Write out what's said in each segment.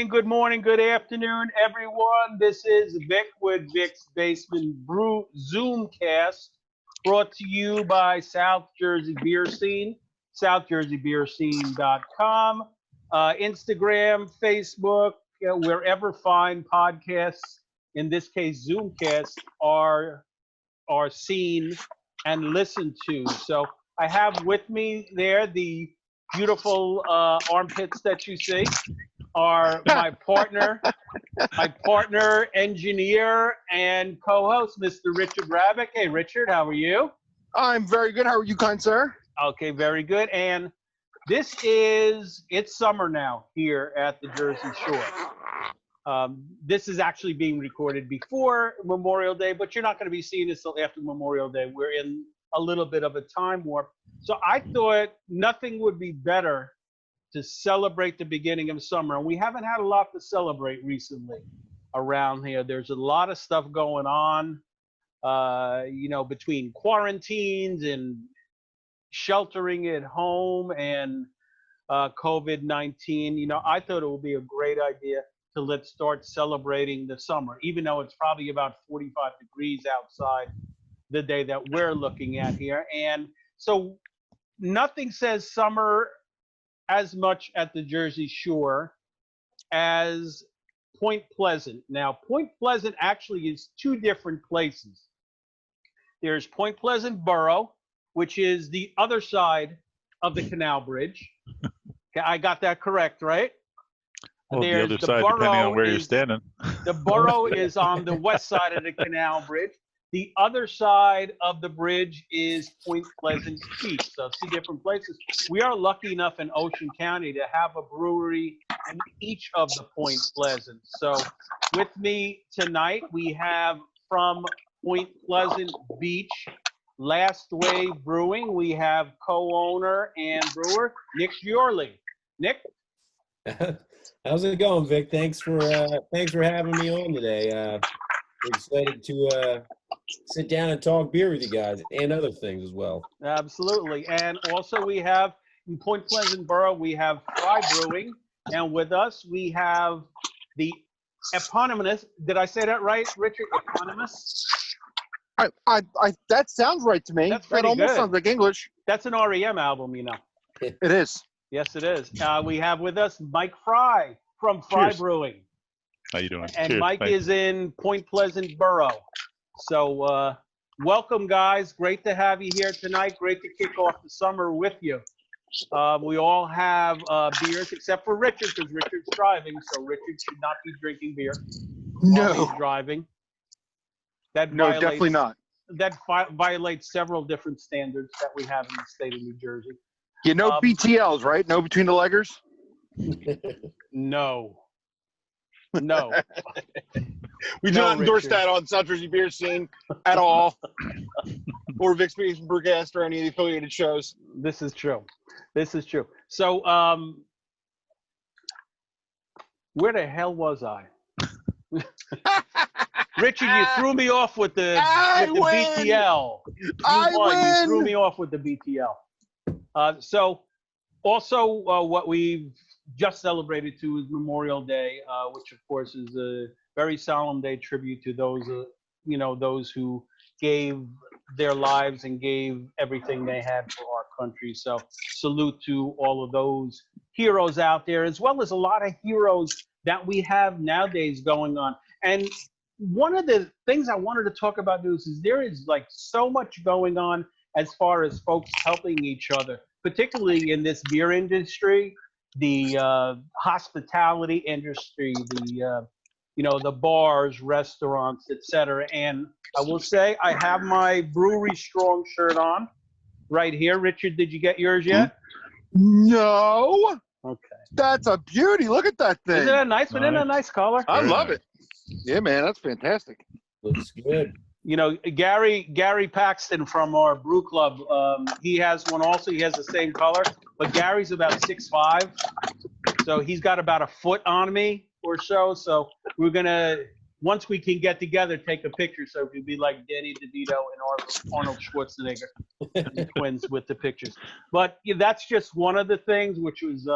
good morning, good afternoon, everyone. This is Vic with Vic's Basement Brew Zoomcast, brought to you by South Jersey Beer Scene, southjerseybeerscene.com, Instagram, Facebook, wherever fine podcasts, in this case Zoomcasts, are seen and listened to. So I have with me there the beautiful armpits that you see are my partner, engineer, and co-host, Mr. Richard Ravick. Hey, Richard, how are you? I'm very good. How are you, kind sir? Okay, very good. And it's summer now here at the Jersey Shore. This is actually being recorded before Memorial Day, but you're not going to be seeing this till after Memorial Day. We're in a little bit of a time warp. So I thought nothing would be better to celebrate the beginning of summer. And we haven't had a lot to celebrate recently around here. There's a lot of stuff going on, between quarantines and sheltering at home and COVID-19. I thought it would be a great idea to let's start celebrating the summer, even though it's probably about 45 degrees outside the day that we're looking at here. And so nothing says summer as much at the Jersey Shore as Point Pleasant. Now, Point Pleasant actually is two different places. There's Point Pleasant Borough, which is the other side of the Canal Bridge. I got that correct, right? Well, the other side, depending on where you're standing. The borough is on the west side of the Canal Bridge. The other side of the bridge is Point Pleasant Beach. So two different places. We are lucky enough in Ocean County to have a brewery in each of the Point Pleasant. So with me tonight, we have from Point Pleasant Beach, Last Wave Brewing. We have co-owner and brewer, Nick Giorli. Nick? How's it going, Vic? Thanks for having me on today. We're excited to sit down and talk beer with you guys and other things as well. Absolutely. And also we have in Point Pleasant Borough, we have Frye Brewing. And with us, we have the eponymous. Did I say that right, Richard? Eponymous? That sounds right to me. That's that almost good. Sounds like English. That's an REM album, It is. Yes, it is. We have with us Mike Frye from Frye Brewing. How you doing? And Cheers. Mike Thanks. is in Point Pleasant Borough. So welcome, guys. Great to have you here tonight. Great to kick off the summer with you. We all have beers except for Richard, because Richard's driving. So Richard should not be drinking beer while he's driving. No, definitely not. That violates several different standards that we have in the state of New Jersey. BTLs, right? No between the leggers? No. We do not endorse that on South Jersey Beer Scene at all, or Vic's Basement Brewcast or any of the affiliated shows. This is true. So, where the hell was I? Richard, you threw me off with the BTL. You threw me off with the BTL. So, also, what we've just celebrated too is Memorial Day, which of course is a very solemn day tribute to those, those who gave their lives and gave everything they had for our country. So salute to all of those heroes out there, as well as a lot of heroes that we have nowadays going on. And one of the things I wanted to talk about is there is like so much going on as far as folks helping each other, particularly in this beer industry, the hospitality industry, the bars, restaurants, etc. And I will say I have my Brewery Strong shirt on right here. Richard, did you get yours yet? No. Okay. That's a beauty. Look at that thing. Isn't it a nice one? Isn't it a nice color? I love it. Yeah, man, that's fantastic. Looks good. Gary Paxton from our brew club, he has one also. He has the same color, but Gary's about 6'5", so he's got about a foot on me or so. So we're gonna, once we can get together, take a picture so it could be like Danny DeVito and Arnold Schwarzenegger, the twins with the pictures. But that's just one of the things, which was,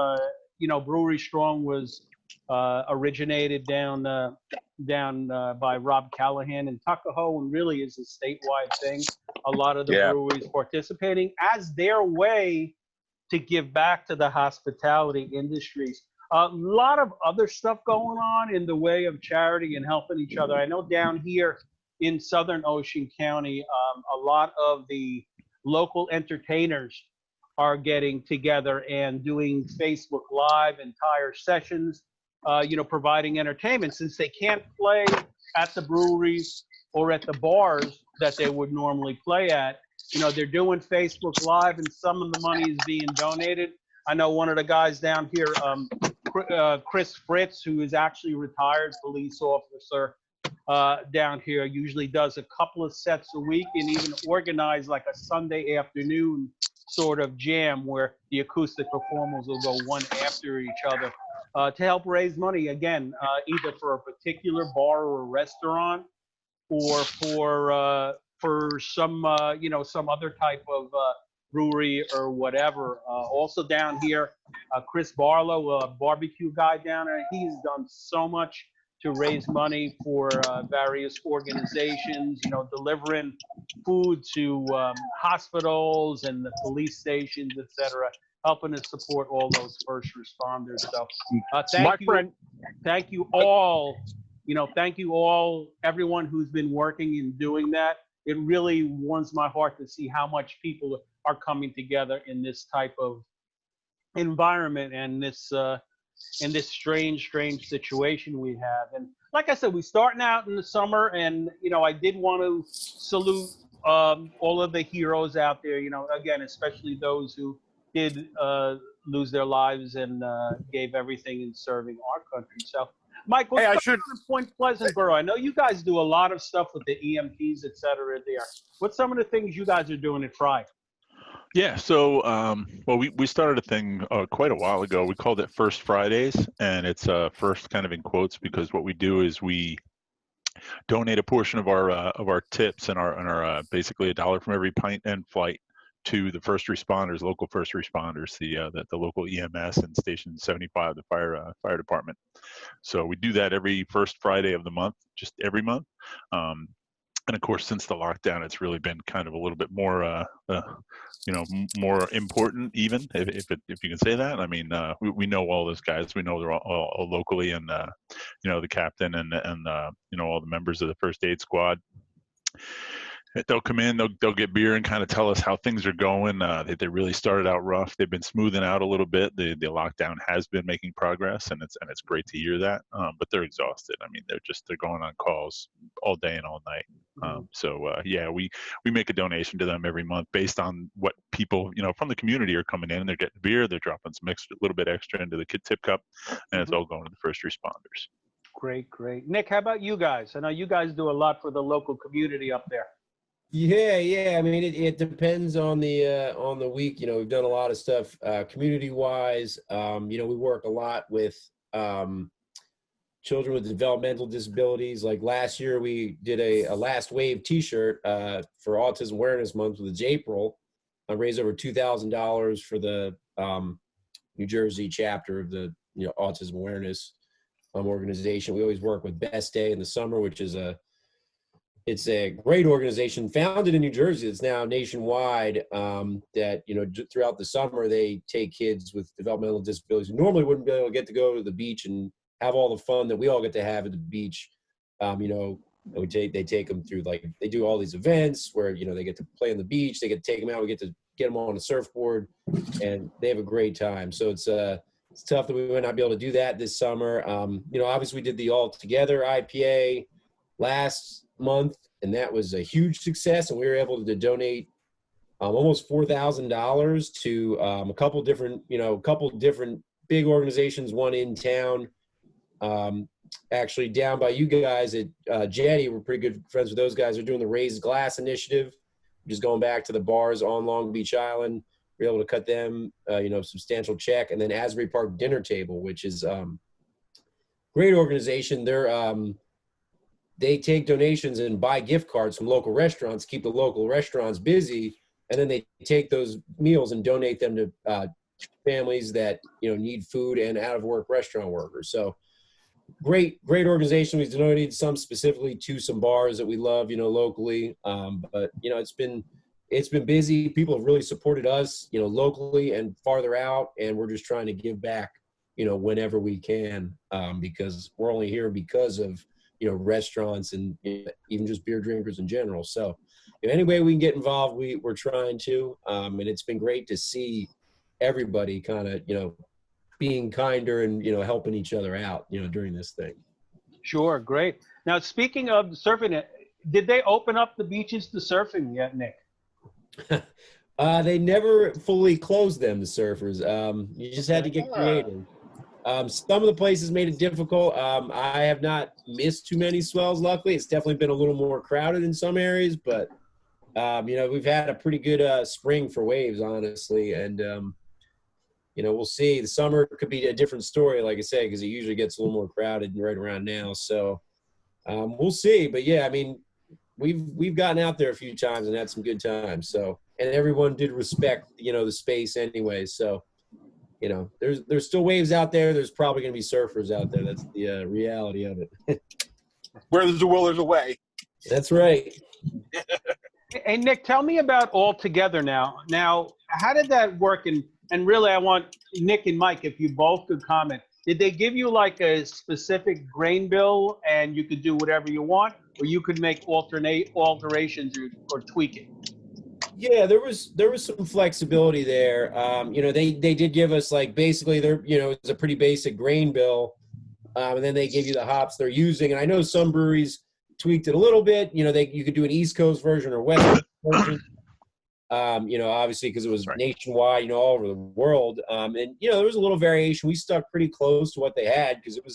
Brewery Strong was originated down by Rob Callahan in Tuckahoe, and really is a statewide thing. A lot of the breweries participating as their way to give back to the hospitality industries. A lot of other stuff going on in the way of charity and helping each other. I know down here in Southern Ocean County, a lot of the local entertainers are getting together and doing Facebook Live entire sessions, providing entertainment, since they can't play at the breweries or at the bars that they would normally play at. They're doing Facebook Live, and some of the money is being donated. I know one of the guys down here, Chris Fritz, who is actually a retired police officer down here, usually does a couple of sets a week, and even organize like a Sunday afternoon sort of jam where the acoustic performers will go one after each other to help raise money, again, either for a particular bar or restaurant, or for some some other type of brewery or whatever. Also down here, Chris Barlow, a barbecue guy down there, he's done so much to raise money for various organizations, delivering food to hospitals and the police stations, etc., helping to support all those first responders. So thank you all. Thank you all, everyone who's been working and doing that. It really warms my heart to see how much people are coming together in this type of environment and this in this strange situation we have. And like I said, we're starting out in the summer, and I did want to salute all of the heroes out there. Again, especially those who did lose their lives and gave everything in serving our country. So, Mike, what's going on in Point Pleasant Borough? I know you guys do a lot of stuff with the EMTs, et cetera, there. What's some of the things you guys are doing at Frye? Yeah, so we started a thing quite a while ago. We called it First Fridays, and it's first kind of in quotes, because what we do is we donate a portion of our tips and our basically $1 from every pint and flight to the first responders, local first responders, the local EMS and Station 75, the fire department. So we do that every first Friday of the month, just every month. And of course, since the lockdown, it's really been kind of a little bit more, more important, even if you can say that. I mean, we know all those guys. We know they're all locally, and the captain and all the members of the first aid squad. They'll come in, they'll get beer and kind of tell us how things are going. They really started out rough. They've been smoothing out a little bit. The lockdown has been making progress, and it's great to hear that. But they're exhausted. I mean, they're going on calls all day and all night. We make a donation to them every month based on what people from the community are coming in. They're getting beer. They're dropping some little bit extra into the kid tip cup, and it's all going to the first responders. Great. Nick, how about you guys? I know you guys do a lot for the local community up there. Yeah. I mean, it depends on the week. We've done a lot of stuff community-wise. We work a lot with children with developmental disabilities. Like last year, we did a Last Wave T-shirt for Autism Awareness Month with April. I raised over $2,000 for the New Jersey chapter of the Autism Awareness organization. We always work with Best Day in the summer, which is it's a great organization founded in New Jersey. It's now nationwide. That throughout the summer they take kids with developmental disabilities who normally wouldn't be able to get to go to the beach and have all the fun that we all get to have at the beach. They take them through, like, they do all these events where they get to play on the beach. They get to take them out. We get to get them on a surfboard, and they have a great time. So it's tough that we might not be able to do that this summer. Obviously we did the All Together IPA last month, and that was a huge success, and we were able to donate almost $4,000 to a couple different big organizations. One in town, actually down by you guys at Jetty. We're pretty good friends with those guys. They're doing the Raised Glass Initiative, which is going back to the bars on Long Beach Island. We're able to cut them substantial check. And then Asbury Park Dinner Table, which is great organization. They take donations and buy gift cards from local restaurants, keep the local restaurants busy, and then they take those meals and donate them to families that, need food and out of work restaurant workers. So great organization. We've donated some specifically to some bars that we love, locally. But it's been busy. People have really supported us, locally and farther out. And we're just trying to give back, whenever we can, because we're only here because of, restaurants and even just beer drinkers in general. So any way we can get involved, we're trying to, and it's been great to see everybody kind of, being kinder and, helping each other out, during this thing. Sure. Great. Now, speaking of surfing, did they open up the beaches to surfing yet, Nick? They never fully closed them, the surfers. You just had to get creative. Some of the places made it difficult. I have not missed too many swells, luckily. It's definitely been a little more crowded in some areas, but, we've had a pretty good spring for waves, honestly. And, we'll see. The summer could be a different story, like I say, because it usually gets a little more crowded right around now. So we'll see. But, yeah, I mean, we've gotten out there a few times and had some good times. So, and everyone did respect, the space anyway. So, there's still waves out there. There's probably going to be surfers out there. That's the reality of it. Where there's a will, there's a way. That's right. Hey, Nick, tell me about All Together now. Now, how did that work? And really, I want Nick and Mike, if you both could comment. Did they give you like a specific grain bill and you could do whatever you want, or you could make alterations or tweak it? Yeah, there was some flexibility there. They did give us like basically it's a pretty basic grain bill, and then they give you the hops they're using. And I know some breweries tweaked it a little bit. You could do an East Coast version or West Coast version. Obviously because it was nationwide, all over the world. And there was a little variation. We stuck pretty close to what they had because it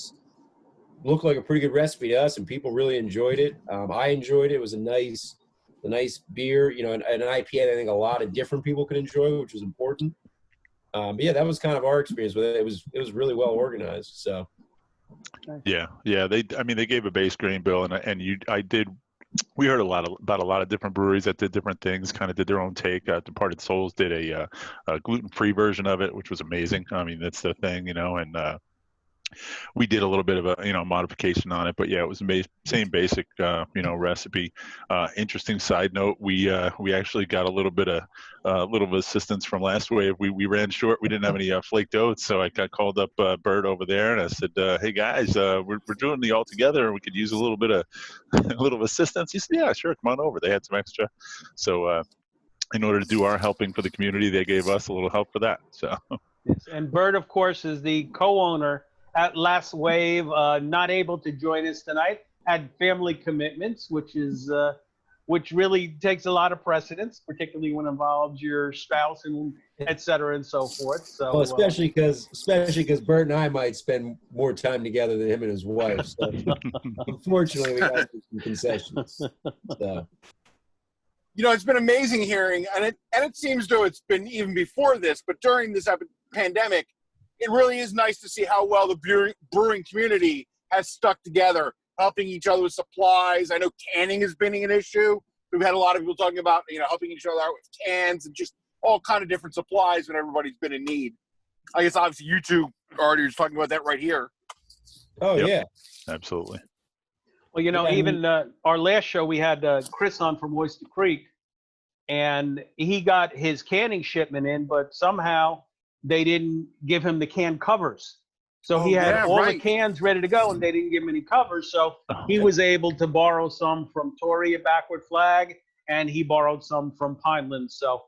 looked like a pretty good recipe to us, and people really enjoyed it. I enjoyed it. It was a nice beer, and an IPA that I think a lot of different people could enjoy, which was important. But yeah, that was kind of our experience with it. It was really well organized. So. Yeah. They gave a base grain bill, we heard about a lot of different breweries that did different things, kind of did their own take. Departed Souls did a gluten-free version of it, which was amazing. I mean, that's the thing, and we did a little bit of a modification on it, but yeah, it was the same basic recipe. Interesting side note, we actually got a little bit of assistance from last wave. We ran short. We didn't have any flaked oats, so I got called up Bert over there, and I said, hey guys, we're doing the All Together, and we could use a little bit of assistance. He said, yeah, sure, come on over. They had some extra, so in order to do our helping for the community, they gave us a little help for that. So yes. And Bert, of course, is the co-owner at Last Wave, not able to join us tonight, had family commitments, which really takes a lot of precedence, particularly when it involves your spouse and et cetera and so forth. So, well, especially because Bert and I might spend more time together than him and his wife. So unfortunately, we got to do some concessions. So. It's been amazing hearing, and it seems though it's been even before this, but during this pandemic, it really is nice to see how well the brewing community has stuck together, helping each other with supplies. I know canning has been an issue. We've had a lot of people talking about, helping each other out with cans and just all kind of different supplies when everybody's been in need. I guess obviously you two already are talking about that right here. Oh, yep. Yeah. Absolutely. Well, even our last show, we had Chris on from Oyster Creek, and he got his canning shipment in, but somehow they didn't give him the can covers. So he had the cans ready to go, and they didn't give him any covers. So he was able to borrow some from Tori at Backward Flag, and he borrowed some from Pineland. So,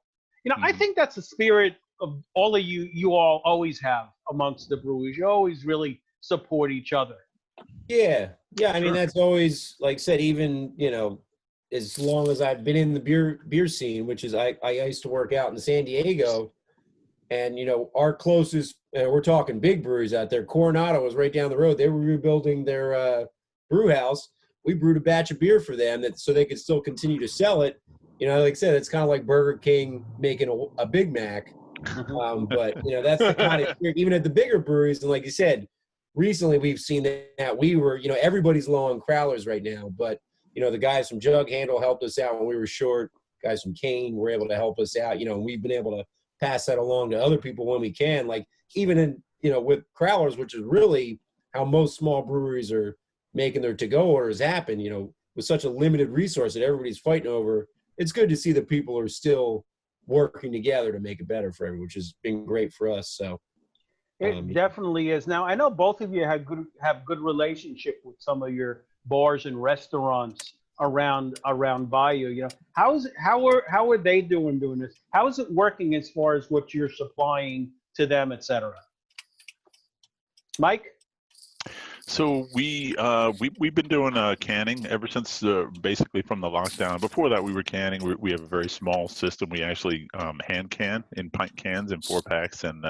I think that's the spirit of all of you all always have amongst the brewers. You always really support each other. Yeah. I mean, that's always, like I said, even, as long as I've been in the beer scene, which is I used to work out in San Diego. And, our closest, we're talking big breweries out there. Coronado was right down the road. They were rebuilding their brew house. We brewed a batch of beer for them so they could still continue to sell it. Like I said, it's kind of like Burger King making a Big Mac. But, that's the kind of, even at the bigger breweries. And like you said, recently we've seen that we were, everybody's low on crowlers right now. But, the guys from Jug Handle helped us out when we were short. Guys from Kane were able to help us out. We've been able to pass that along to other people when we can. Like even in, with crowlers, which is really how most small breweries are making their to-go orders happen, with such a limited resource that everybody's fighting over. It's good to see that people are still working together to make it better for everyone, which has been great for us. So it definitely is. Now, I know both of you have good relationship with some of your bars and restaurants around Bayou. How are they doing this? How is it working as far as what you're supplying to them, etc.? Mike? So we've been doing canning ever since basically from the lockdown. Before that, we were canning. We have a very small system. We actually hand can in pint cans and 4-packs. And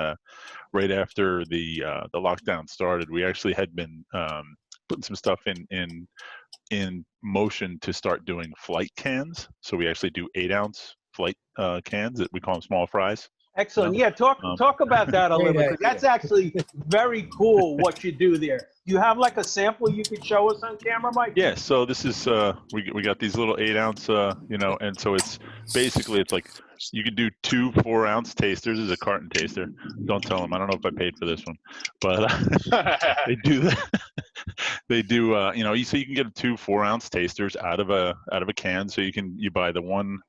right after the lockdown started, we actually had been putting some stuff in motion to start doing flight cans. So we actually do 8-ounce flight cans that we call them small fries. Excellent. Yeah, talk about that a little bit, because that's actually very cool what you do there. Do you have like a sample you could show us on camera, Mike? Yeah, so this is we got these little 8-ounce and so it's basically, it's like you can do 2 4-ounce tasters as a carton taster. Don't tell them, I don't know if I paid for this one, but they do that. They do so you can get 2 4-ounce tasters out of a can. So you buy the one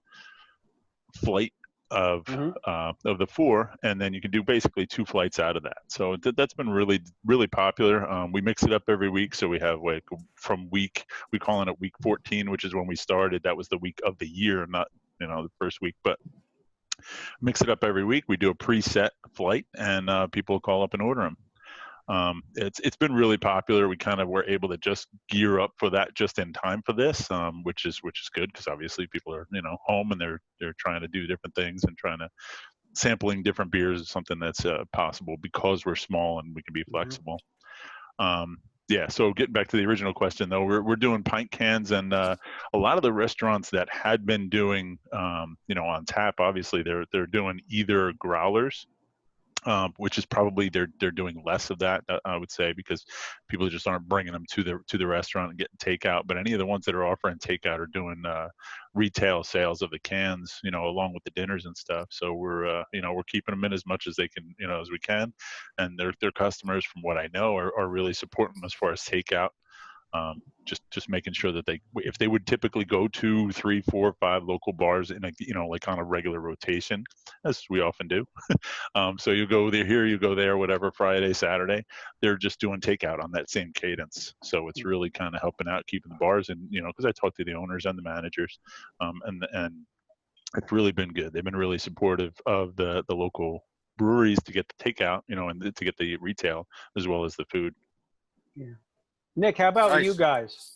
flight of the 4, and then you can do basically 2 flights out of that. So that's been really, really popular. We mix it up every week. So we have we calling it week 14, which is when we started. That was the week of the year, not the first week, but mix it up every week. We do a preset flight, and people call up and order them. It's been really popular. We kind of were able to just gear up for that just in time for this, which is good, because obviously people are home and they're trying to do different things and trying to sampling different beers is something that's possible because we're small and we can be flexible. Yeah, so getting back to the original question though, we're doing pint cans, and a lot of the restaurants that had been doing on tap, obviously they're doing either growlers, which is probably they're doing less of that, I would say, because people just aren't bringing them to the restaurant and getting takeout. But any of the ones that are offering takeout are doing retail sales of the cans, along with the dinners and stuff. So we're keeping them in as much as they can, as we can, and their customers, from what I know, are really supporting them as far as takeout. Just making sure that if they would typically go to 3, 4, 5 local bars in like on a regular rotation, as we often do. So you go there, here you go there, whatever, Friday, Saturday, they're just doing takeout on that same cadence. So it's really kind of helping out, keeping the bars, and because I talk to the owners and the managers, and it's really been good. They've been really supportive of the local breweries to get the takeout, and to get the retail as well as the food. Yeah. Nick, how about you guys?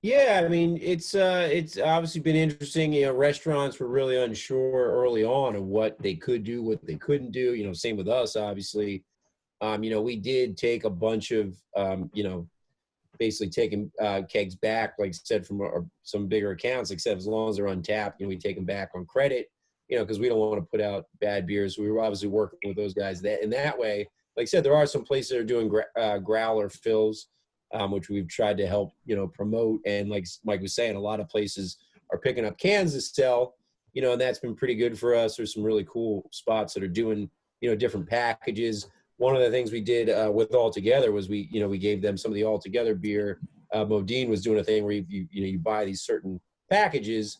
Yeah, I mean, it's obviously been interesting. Restaurants were really unsure early on of what they could do, what they couldn't do. Same with us, obviously. We did take a bunch of, basically taking kegs back, like I said, from some bigger accounts, like I said, as long as they're untapped, we take them back on credit, because we don't want to put out bad beers. So we were obviously working with those guys in that way. Like I said, there are some places that are doing growler fills, which we've tried to help, promote. And like Mike was saying, a lot of places are picking up cans to sell, and that's been pretty good for us. There's some really cool spots that are doing, different packages. One of the things we did with All Together was we gave them some of the All Together beer. Modine was doing a thing where you buy these certain packages,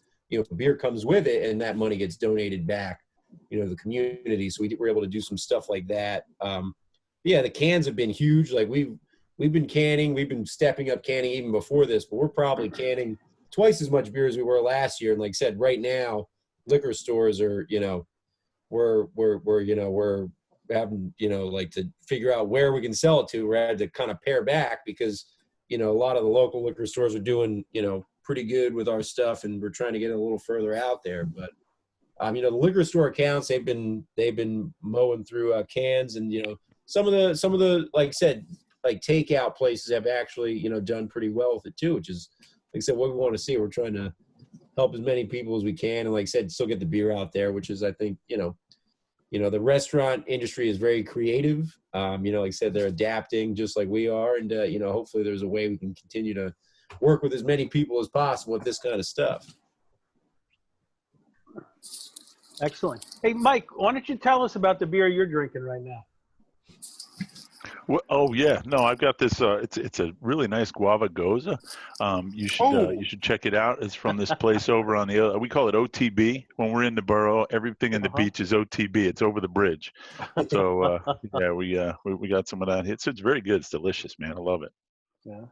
beer comes with it, and that money gets donated back, to the community. So we were able to do some stuff like that. Yeah, the cans have been huge. Like we've been canning, we've been stepping up canning even before this, but we're probably canning twice as much beer as we were last year. And like I said, right now, liquor stores are, we're having, like to figure out where we can sell it to. We're had to kind of pare back because, a lot of the local liquor stores are doing, pretty good with our stuff, and we're trying to get it a little further out there. But, the liquor store accounts, they've been mowing through cans, and, some of the, like I said, like takeout places have actually, done pretty well with it too, which is, like I said, what we want to see. We're trying to help as many people as we can. And like I said, still get the beer out there, which is, I think, the restaurant industry is very creative. Like I said, they're adapting just like we are. And, hopefully there's a way we can continue to work with as many people as possible with this kind of stuff. Excellent. Hey, Mike, why don't you tell us about the beer you're drinking right now? Well, oh yeah, no, I've got this. It's a really nice guava goza. You should check it out. It's from this place over on the. We call it OTB when we're in the borough. Everything in the beach is OTB. It's over the bridge. So yeah, we got some of that. It's very good. It's delicious, man. I love it. Yeah.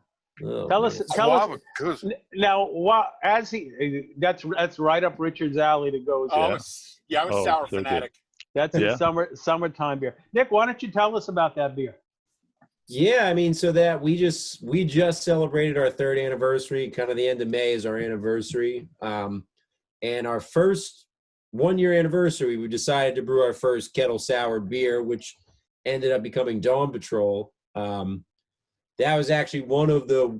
Oh, Tell man. us now. That's right up Richard's alley to go. I'm a sour so fanatic. That's a summertime beer. Nick, why don't you tell us about that beer? Yeah, I mean, so that we just celebrated our 3rd anniversary. Kind of the end of May is our anniversary, and our first 1-year anniversary, we decided to brew our first kettle sour beer, which ended up becoming Dawn Patrol. That was actually one of the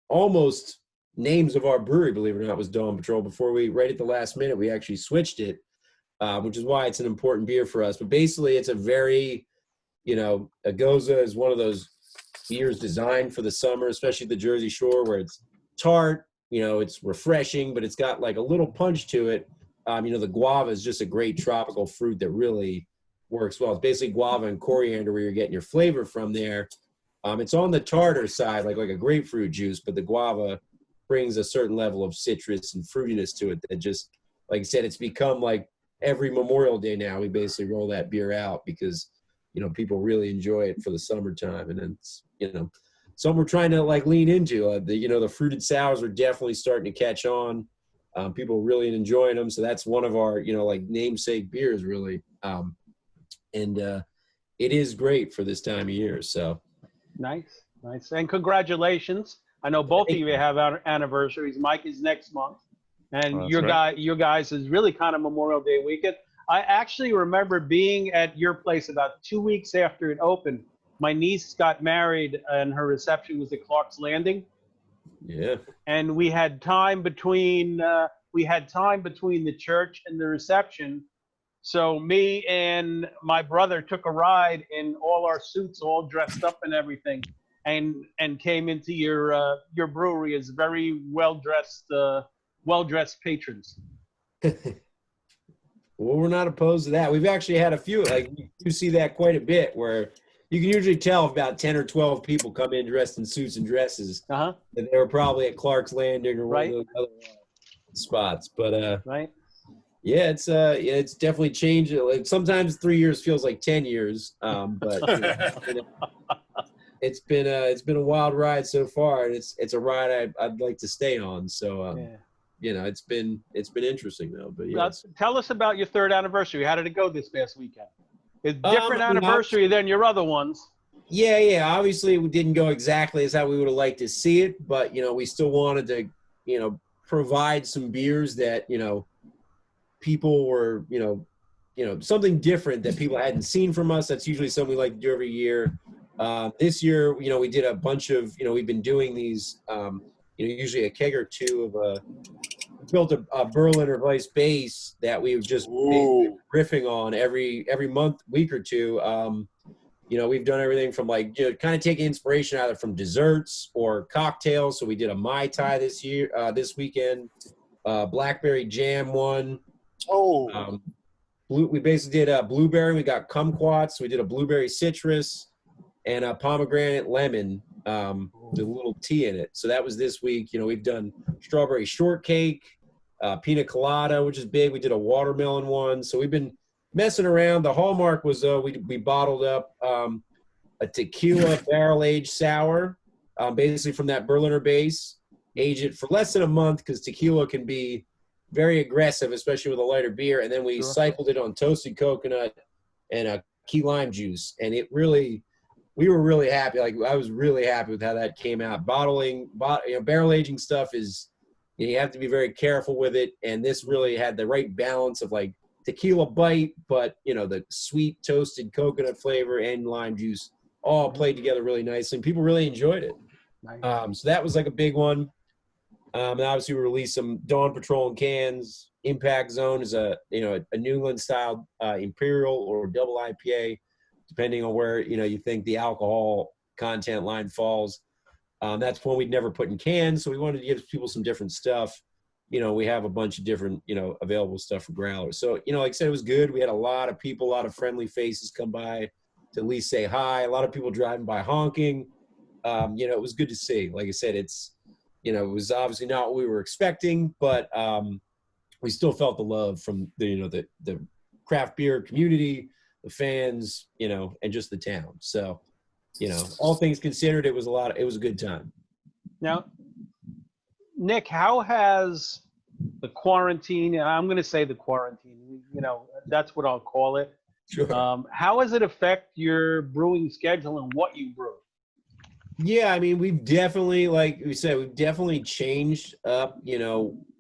almost names of our brewery, believe it or not, was Dawn Patrol. Before right at the last minute, we actually switched it, which is why it's an important beer for us. But basically, it's a very, a Goza is one of those beers designed for the summer, especially the Jersey Shore, where it's tart, it's refreshing, but it's got like a little punch to it. The guava is just a great tropical fruit that really works well. It's basically guava and coriander where you're getting your flavor from there. It's on the tartar side, like a grapefruit juice, but the guava brings a certain level of citrus and fruitiness to it that just, like I said, it's become like every Memorial Day now, we basically roll that beer out because, people really enjoy it for the summertime. And then it's, something we're trying to like lean into. The fruited sours are definitely starting to catch on. People are really enjoying them. So that's one of our, like namesake beers really. And it is great for this time of year. So. Nice. And congratulations. I know both of you have anniversaries. Mike is next month. And your guys is really kind of Memorial Day weekend. I actually remember being at your place about 2 weeks after it opened. My niece got married and her reception was at Clark's Landing. Yeah. And we had time between the church and the reception. So me and my brother took a ride in all our suits, all dressed up and everything, and came into your brewery as very well-dressed patrons. Well, we're not opposed to that. We've actually had a few, you see that quite a bit, where you can usually tell if about 10 or 12 people come in dressed in suits and dresses, that they were probably at Clark's Landing or one of those other spots. But right. Yeah, it's definitely changed. Like sometimes 3 years feels like 10 years, but it's been a wild ride so far, and it's a ride I'd like to stay on. So it's been interesting though. But yeah, tell us about your 3rd anniversary. How did it go this past weekend? It's a different anniversary than your other ones. Yeah. Obviously, we didn't go exactly as how we would have liked to see it, but we still wanted to provide some beers that people were, something different that people hadn't seen from us. That's usually something we like to do every year. This year, we did a bunch of, we've been doing these, usually a keg or two of built a Berliner Weiss base that we've just been riffing on every month, week or two. We've done everything from kind of taking inspiration either from desserts or cocktails. So we did a Mai Tai this weekend, blackberry jam one. We basically did a blueberry. We got kumquats. We did a blueberry citrus and a pomegranate lemon with a little tea in it. So that was this week. We've done strawberry shortcake, pina colada, which is big. We did a watermelon one. So we've been messing around. The hallmark was we bottled up a tequila barrel-aged sour, basically from that Berliner base. Age it for less than a month because tequila can be very aggressive, especially with a lighter beer. And then we cycled it on toasted coconut and a key lime juice. And we were really happy. I was really happy with how that came out. Barrel aging stuff is, you have to be very careful with it. And this really had the right balance of tequila bite, but the sweet toasted coconut flavor and lime juice all played together really nicely. And people really enjoyed it. Nice. So that was a big one. And obviously we released some Dawn Patrol in cans. Impact Zone is a New England style Imperial or double IPA, depending on where, you think the alcohol content line falls. That's one we'd never put in cans. So we wanted to give people some different stuff. we have a bunch of different, available stuff for growlers. So, like I said, it was good. We had a lot of people, a lot of friendly faces come by to at least say hi. A lot of people driving by honking. It was good to see. Like I said, it's, it was obviously not what we were expecting, but we still felt the love from the craft beer community, the fans, and just the town. So, all things considered, it was a good time. Now, Nick, how has the quarantine, and I'm going to say the quarantine, that's what I'll call it. Sure. How does it affect your brewing schedule and what you brew? Yeah, I mean, we've definitely, like we said, we've definitely changed up,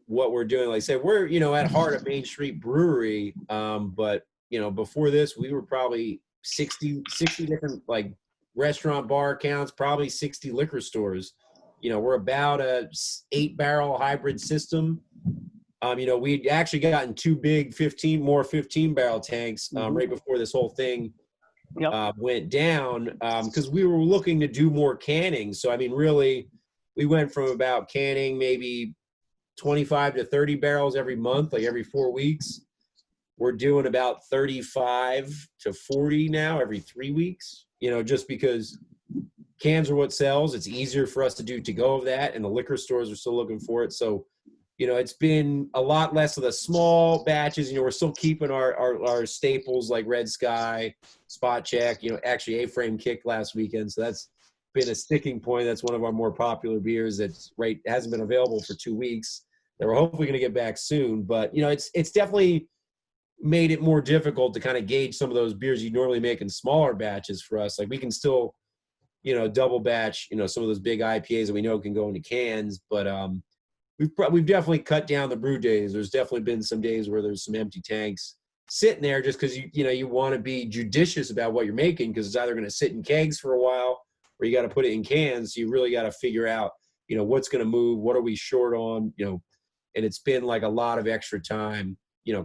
what we're doing. Like I said, we're, at heart a Main Street brewery. But, before this, we were probably 60 different, like, restaurant bar accounts, probably 60 liquor stores. We're about a 8-barrel hybrid system. We'd actually gotten 2 big 15-barrel tanks right before this whole thing went down, because we were looking to do more canning. So, I mean, really, we went from about canning maybe 25 to 30 barrels every month, like every 4 weeks. We're doing about 35 to 40 now every 3 weeks, just because cans are what sells. It's easier for us to do to-go of that, and the liquor stores are still looking for it. So, it's been a lot less of the small batches. We're still keeping our staples like Red Sky, Spot Check. Actually A-Frame kicked last weekend, so that's been a sticking point. That's one of our more popular beers that's hasn't been available for 2 weeks. That we're hopefully going to get back soon. But, it's definitely made it more difficult to kind of gauge some of those beers you normally make in smaller batches for us. Like, we can still double batch, some of those big IPAs that we know can go into cans, but we've definitely cut down the brew days. There's definitely been some days where there's some empty tanks sitting there just because you want to be judicious about what you're making, because it's either going to sit in kegs for a while or you got to put it in cans. So you really got to figure out, what's going to move, what are we short on, and it's been like a lot of extra time,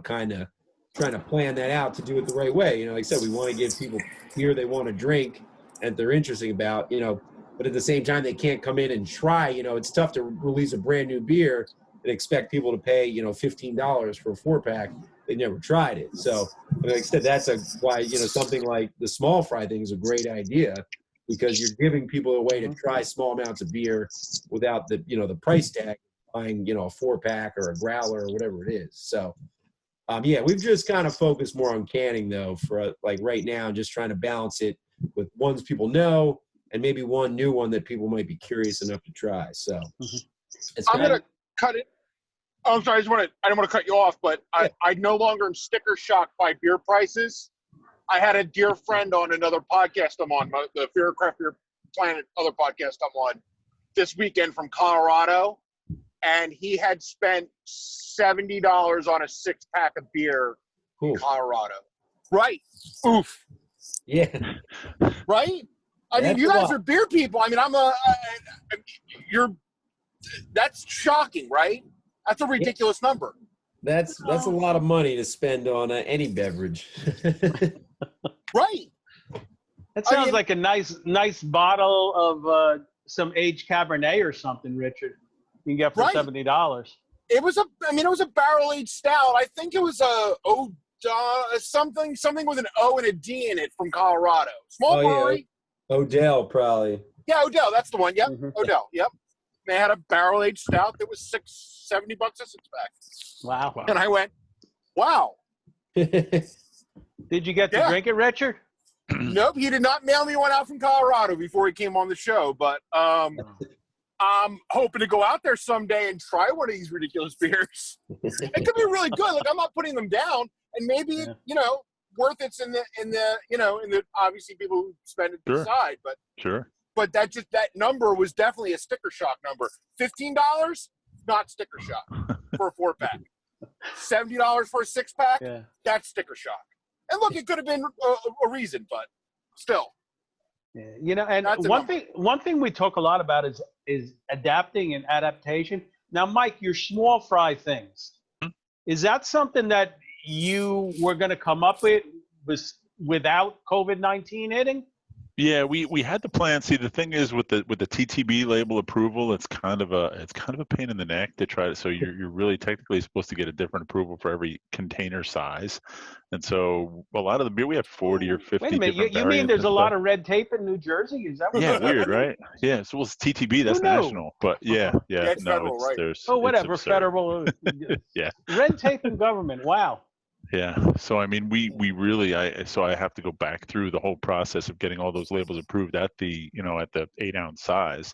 kind of trying to plan that out to do it the right way. Like I said, we want to give people beer they want to drink and they're interesting about, but at the same time, they can't come in and try. It's tough to release a brand new beer and expect people to pay, $15 for a 4-pack. They never tried it. So, like I said, that's why, something like the small fry thing is a great idea, because you're giving people a way to try small amounts of beer without the, the price tag, buying, a 4-pack or a growler or whatever it is. So, we've just kind of focused more on canning though, for like right now, just trying to balance it with ones people know and maybe one new one that people might be curious enough to try. So I'm going to cut it. Oh, I'm sorry. I don't want to cut you off, but I no longer am sticker shocked by beer prices. I had a dear friend on another podcast I'm on, the Fear of Craft Beer Planet, other podcast I'm on this weekend from Colorado. And he had spent $70 on a 6-pack of beer in Colorado. Right. Oof. Yeah. Right? I mean, you guys are beer people. I mean, that's shocking, right? That's a ridiculous number. That's a lot of money to spend on any beverage. Right. That sounds like a nice bottle of some aged Cabernet or something, Richard. You can get for $70. It was a barrel-aged stout. I think it was something with an O and a D in it from Colorado. Small brewery. Yeah. Odell, probably. Yeah, Odell. That's the one. Yep. Odell. Yep. They had a barrel-aged stout that was $70 a 6-pack. Wow. And I went, wow. Did you get to drink it, Richard? Nope. He did not mail me one out from Colorado before he came on the show. But I'm hoping to go out there someday and try one of these ridiculous beers. It could be really good. Like, I'm not putting them down. And maybe, worth it's in the obviously people who spend it decide, but but that number was definitely a sticker shock number. $15, not sticker shock for a 4-pack. $70 for a 6-pack, that's sticker shock. And look, it could have been a reason, but still. Yeah, and one thing we talk a lot about is adapting and adaptation. Now, Mike, your small fry things, is that something that you were going to come up with without COVID-19 hitting? Yeah, we had the plan. See, the thing is with the TTB label approval, it's kind of a pain in the neck to try to. So you're really technically supposed to get a different approval for every container size, and so a lot of the beer we have 40 or 50 Wait a minute, different you mean variants there's and a lot stuff. of red tape in New Jersey? Is that what Yeah, you're weird, saying? right? Yeah, so it's TTB, that's Who knew? national, but yeah, it's no, federal, right? there's Oh, it's whatever, absurd. federal. Yeah. Red tape in government. Wow. Yeah. So I mean, we really so I have to go back through the whole process of getting all those labels approved at the at the 8-ounce size,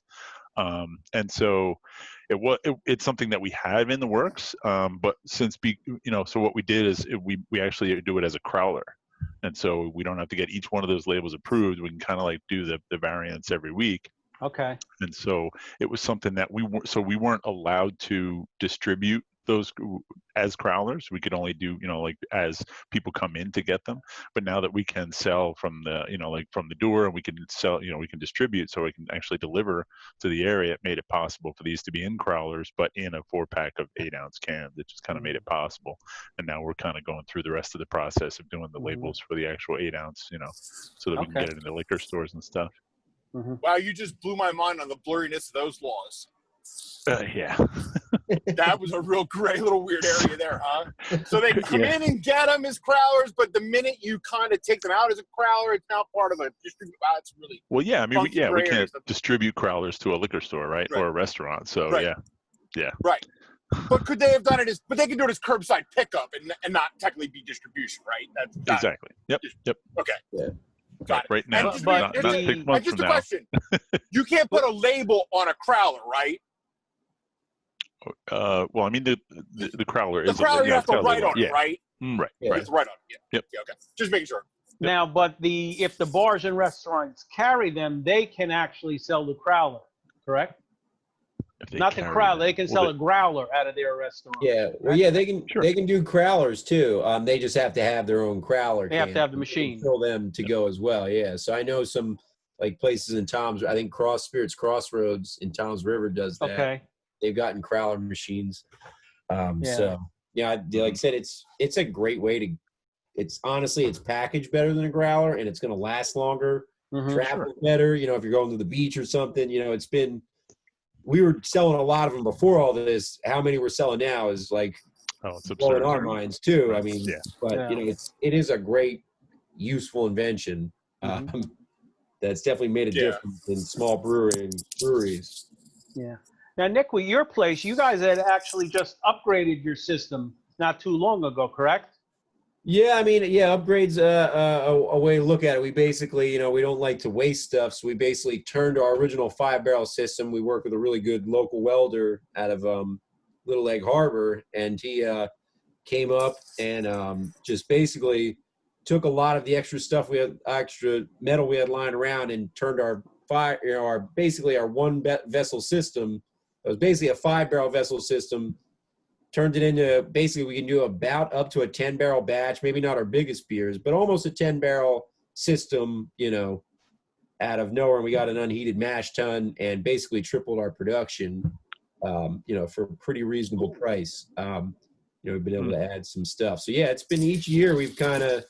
and so it's something that we have in the works. But since so what we did is we actually do it as a crowler, and so we don't have to get each one of those labels approved. We can kind of like do the variants every week. Okay. And so it was something that we weren't allowed to distribute those as crowlers. We could only do like as people come in to get them. But now that we can sell from the like from the door, and we can sell we can distribute, so we can actually deliver to the area, it made it possible for these to be in crowlers but in a 4-pack of 8-ounce cans. It just kind of made it possible. And now we're kind of going through the rest of the process of doing the labels for the actual 8-ounce, so that we can get it in the liquor stores and stuff. Wow, you just blew my mind on the blurriness of those laws. Yeah. That was a real gray little weird area there, huh? So they can come in and get them as crowlers, but the minute you kind of take them out as a crowler, it's now part of a distribution. Wow, it's really I mean, we can't distribute crowlers to a liquor store, right? Or a restaurant. So yeah. Right. But could they have done it as? But they can do it as curbside pickup and not technically be distribution, right? That's exactly. Yep. Okay. Yeah. Got it. Right now, just not 6 months just from a now. question. You can't put a label on a crowler, right? Well, I mean, the crowler is the crowler. You have to write on it, it, right? Right. You have to write on it. Yeah. Yep. Okay. Just making sure. Now, but if the bars and restaurants carry them, they can actually sell the crowler, correct? Not the crowler. They can sell a growler out of their restaurant. Yeah. Well, yeah, they can. Sure. They can do crowlers too. They just have to have their own crowler. They have to have the machine. Fill them to go as well. Yeah. So I know some like places in Tom's. I think Spirits Crossroads in Tom's River does that. Okay. They've gotten crowler machines. So yeah, like I said, it's a great way to. It's honestly, it's packaged better than a growler, and it's going to last longer. Travel better. If you're going to the beach or something. It's been. We were selling a lot of them before all this. How many we're selling now is like it's blowing our minds too. I mean, but it is a great, useful invention that's definitely made a difference in small breweries. Yeah. Now, Nick, with your place, you guys had actually just upgraded your system not too long ago, correct? Yeah, I mean, upgrades a way to look at it. We basically, we don't like to waste stuff, so we basically turned our original 5-barrel system. We work with a really good local welder out of Little Egg Harbor, and he came up and just basically took a lot of the extra stuff extra metal we had lying around, and turned our one vessel system. It was basically a 5-barrel vessel system. Turned it into basically we can do about up to a 10-barrel batch, maybe not our biggest beers, but almost a 10-barrel system, out of nowhere. And we got an unheated mash tun and basically tripled our production, for a pretty reasonable price. We've been able to add some stuff. So yeah, it's been each year we've kind of,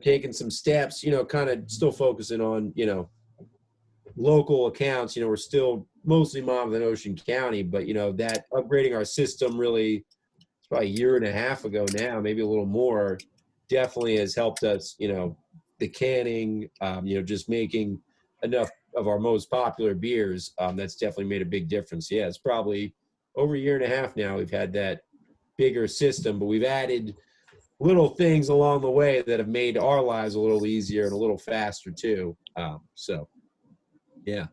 taken some steps, kind of still focusing on, local accounts. We're still mostly Monmouth and Ocean County, but that upgrading our system really, it's probably a year and a half ago now, maybe a little more, definitely has helped us. The canning, just making enough of our most popular beers. That's definitely made a big difference. Yeah, it's probably over a year and a half now we've had that bigger system, but we've added little things along the way that have made our lives a little easier and a little faster too. Yeah.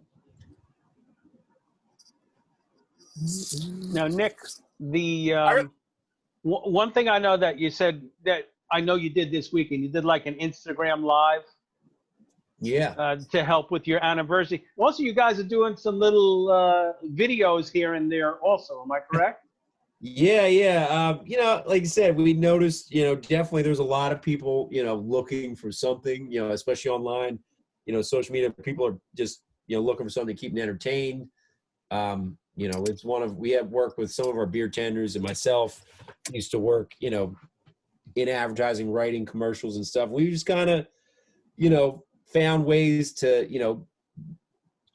Now, Nick, the one thing I know that you said that I know you did this weekend, you did like an Instagram live. Yeah. To help with your anniversary. Also, you guys are doing some little videos here and there also. Am I correct? Yeah. Like I said, we noticed, definitely there's a lot of people, looking for something, especially online, social media. People are just, looking for something to keep them entertained. It's we have worked with some of our beer tenders, and myself used to work, in advertising, writing commercials and stuff. We just kind of, found ways to,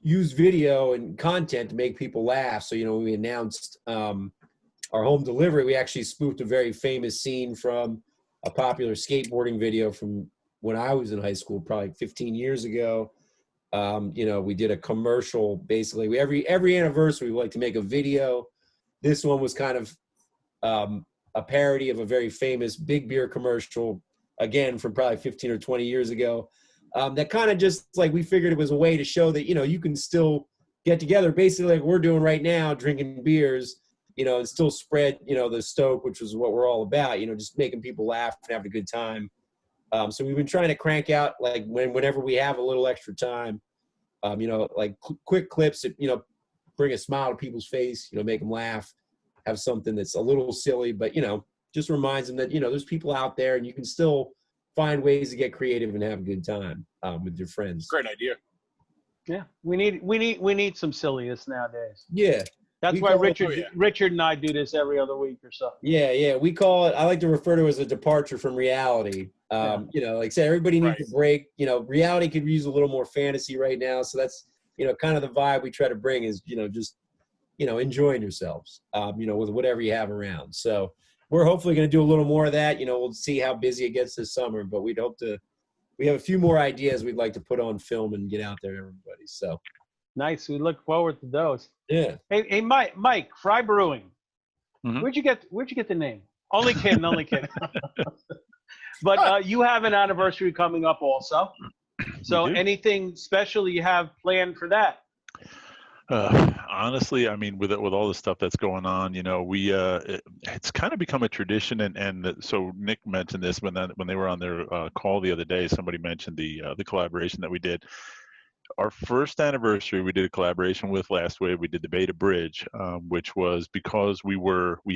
use video and content to make people laugh. So, when we announced our home delivery, we actually spoofed a very famous scene from a popular skateboarding video from when I was in high school, probably 15 years ago. We did a commercial. Basically, every anniversary, we like to make a video. This one was kind of a parody of a very famous big beer commercial, again, from probably 15 or 20 years ago. That kind of just like, we figured it was a way to show that, you can still get together, basically like we're doing right now, drinking beers, and still spread, the stoke, which is what we're all about, just making people laugh and having a good time. So we've been trying to crank out, like, whenever we have a little extra time, like quick clips that, bring a smile to people's face, make them laugh, have something that's a little silly, but, just reminds them that, there's people out there and you can still find ways to get creative and have a good time with your friends. Great idea. Yeah, we need some silliness nowadays. Yeah. That's why Richard and I do this every other week or so. Yeah. We call it, I like to refer to it as a departure from reality. Like I said, everybody needs a break. Reality could use a little more fantasy right now. So that's, kind of the vibe we try to bring is, just, enjoying yourselves, with whatever you have around. So we're hopefully going to do a little more of that. We'll see how busy it gets this summer, but we have a few more ideas we'd like to put on film and get out there to everybody. So nice. We look forward to those. Yeah. Hey, Mike, Frye Brewing. Mm-hmm. Where'd you get the name? Only kidding. But you have an anniversary coming up also. So anything special you have planned for that? Honestly, I mean, with all the stuff that's going on, it's kind of become a tradition. And so Nick mentioned this when they were on their call the other day. Somebody mentioned the collaboration that we did. Our first anniversary, we did a collaboration with Last Wave. We did the Beta Bridge, which was because we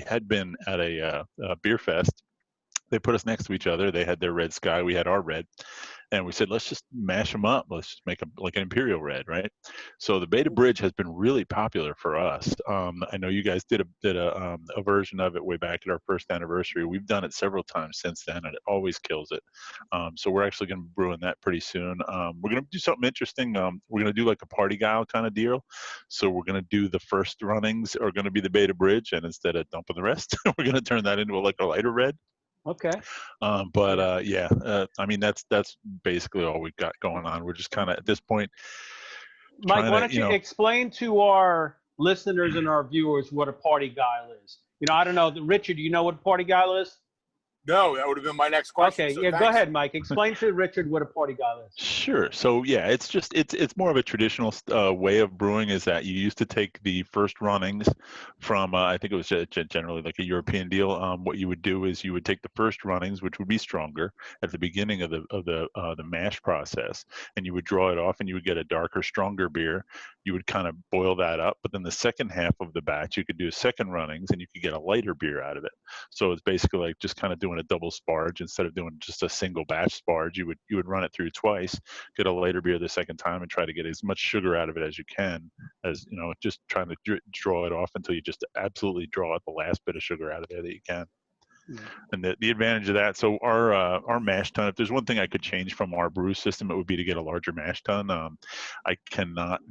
had been at a beer fest. They put us next to each other. They had their red sky. We had our red. And we said, let's just mash them up. Let's just make them like an Imperial Red, right? So the Beta Bridge has been really popular for us. I know you guys did a version of it way back at our first anniversary. We've done it several times since then, and it always kills it. So we're actually going to be brewing that pretty soon. We're going to do something interesting. We're going to do like a party guile kind of deal. So we're going to do the first runnings are going to be the Beta Bridge, and instead of dumping the rest, we're going to turn that into like a lighter red. Okay. I mean, that's basically all we've got going on. We're just kind of at this point. Mike, why don't you explain to our listeners and our viewers what a party guile is? I don't know. Richard, do you know what a party guile is? No, that would have been my next question. Okay, so go ahead, Mike. Explain to Richard what a party guile is. Sure. So yeah, it's more of a traditional way of brewing. Is that you used to take the first runnings from I think it was generally like a European deal. What you would do is you would take the first runnings, which would be stronger at the beginning of the mash process, and you would draw it off, and you would get a darker, stronger beer. You would kind of boil that up, but then the second half of the batch, you could do second runnings, and you could get a lighter beer out of it. So it's basically like just kind of doing a double sparge instead of doing just a single batch sparge. You would run it through twice, get a lighter beer the second time, and try to get as much sugar out of it as you can. As just trying to draw it off until you just absolutely draw out the last bit of sugar out of there that you can. And the advantage of that, so our mash tun, if there's one thing I could change from our brew system, it would be to get a larger mash tun. I cannot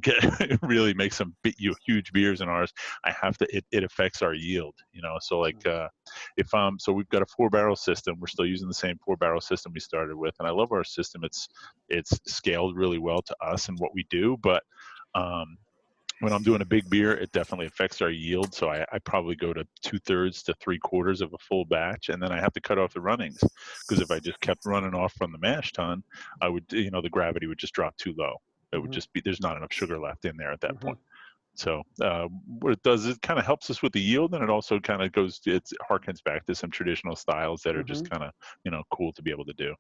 really make some huge beers in ours. I have to, it affects our yield, so like so we've got a 4-barrel system. We're still using the same 4-barrel system we started with, and I love our system. It's scaled really well to us and what we do, but when I'm doing a big beer, it definitely affects our yield. So I probably go to 2/3 to 3/4 of a full batch, and then I have to cut off the runnings, because if I just kept running off from the mash tun, I would, the gravity would just drop too low. It would just be, there's not enough sugar left in there at that point. So what it does is it kind of helps us with the yield, and it also kind of it harkens back to some traditional styles that are just kind of, cool to be able to do.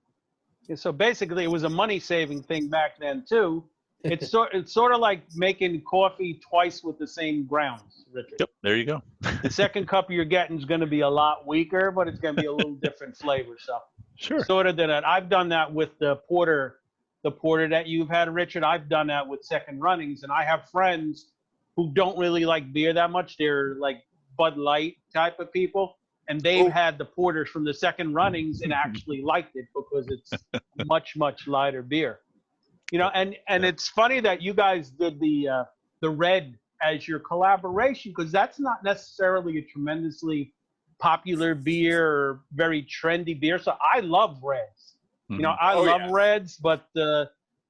Yeah, so basically it was a money-saving thing back then too. It's sort of like making coffee twice with the same grounds, Richard. Yep, there you go. The second cup you're getting is going to be a lot weaker, but it's going to be a little different flavor. So sure. Sort of that. I've done that with the porter that you've had, Richard. I've done that with second runnings, and I have friends who don't really like beer that much. They're like Bud Light type of people, and they've had the porters from the second runnings and actually liked it because it's much, much lighter beer. You know, and it's funny that you guys did the red as your collaboration, because that's not necessarily a tremendously popular beer or very trendy beer. So I love reds. You know, I love reds, but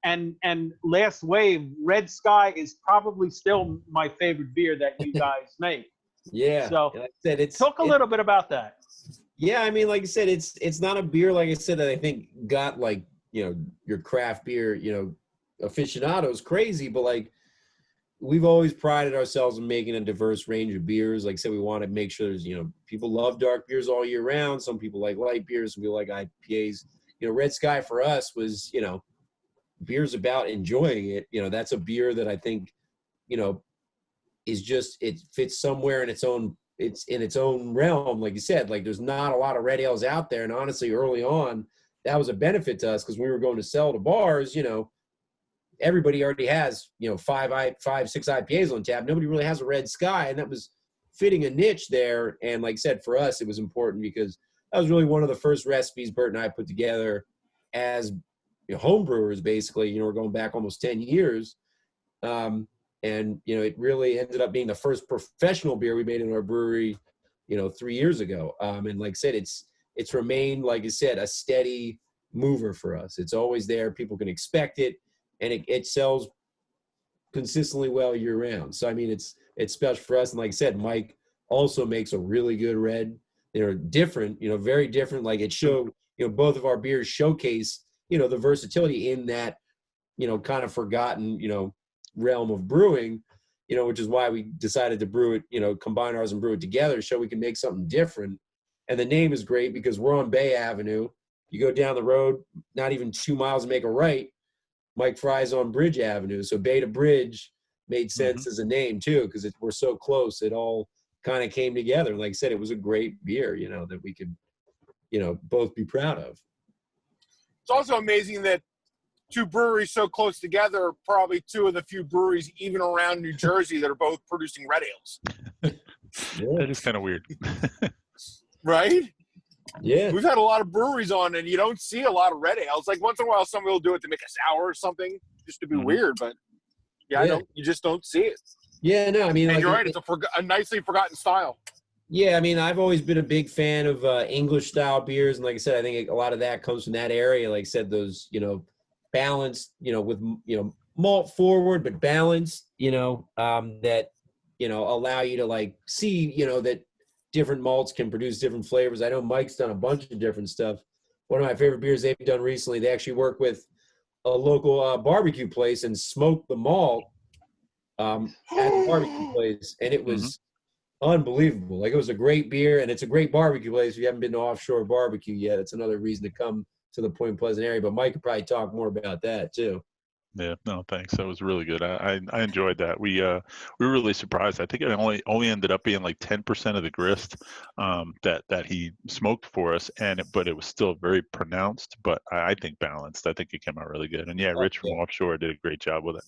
and Last Wave, Red Sky is probably still my favorite beer that you guys make. Yeah. So like I said, talk a little bit about that. Yeah, I mean, like I said, it's not a beer, like I said, that I think got like, you know, your craft beer, you know, aficionados crazy, but like we've always prided ourselves in making a diverse range of beers. Like I said, we want to make sure there's, you know, people love dark beers all year round. Some people like light beers, some people like IPAs. You know, Red Sky for us was, you know, beer's about enjoying it. You know, that's a beer that I think, you know, is just, it fits somewhere in its own realm. Like you said, like there's not a lot of red ales out there. And honestly, early on, that was a benefit to us because we were going to sell to bars, you know, everybody already has, you know, 6 IPAs on tap. Nobody really has a Red Sky, and that was fitting a niche there. And like I said, for us, it was important because that was really one of the first recipes Bert and I put together as, you know, home brewers, basically. You know, we're going back almost 10 years. And, you know, it really ended up being the first professional beer we made in our brewery, you know, 3 years ago. And like I said, it's remained, like I said, a steady mover for us. It's always there. People can expect it. And it sells consistently well year round. So, I mean, it's special for us. And like I said, Mike also makes a really good red. They're different, you know, very different. Like it showed, you know, both of our beers showcase, you know, the versatility in that, you know, kind of forgotten, you know, realm of brewing, you know, which is why we decided to brew it, you know, combine ours and brew it together so we can make something different. And the name is great because we're on Bay Avenue. You go down the road, not even 2 miles and make a right. Mike Frye's on Bridge Avenue. So Bay to Bridge made sense as a name too, because we're so close. It all kind of came together. Like I said, it was a great beer, you know, that we could, you know, both be proud of. It's also amazing that two breweries so close together, probably two of the few breweries even around New Jersey that are both producing red ales. That is kind of weird. Right? Yeah. We've had a lot of breweries on, and you don't see a lot of red ales. Like once in a while, somebody will do it to make a sour or something, just to be weird. But you just don't see it. Yeah, no, I mean, and like, you're right. It's a nicely forgotten style. Yeah, I mean, I've always been a big fan of English style beers, and like I said, I think a lot of that comes from that area. Like I said, those, you know, balanced, you know, with, you know, malt forward but balanced, you know, that, you know, allow you to like see, you know, that different malts can produce different flavors. I know Mike's done a bunch of different stuff. One of my favorite beers they've done recently, they actually work with a local barbecue place and smoked the malt at the barbecue place, and it was unbelievable. Like, it was a great beer, and it's a great barbecue place. If you haven't been to Offshore BBQ yet, it's another reason to come to the Point Pleasant area. But Mike could probably talk more about that too. Yeah, no, thanks. That was really good. I enjoyed that. We were really surprised. I think it only ended up being like 10% of the grist that he smoked for us, but it was still very pronounced. But I think balanced. I think it came out really good. And yeah, Rich from Offshore did a great job with it.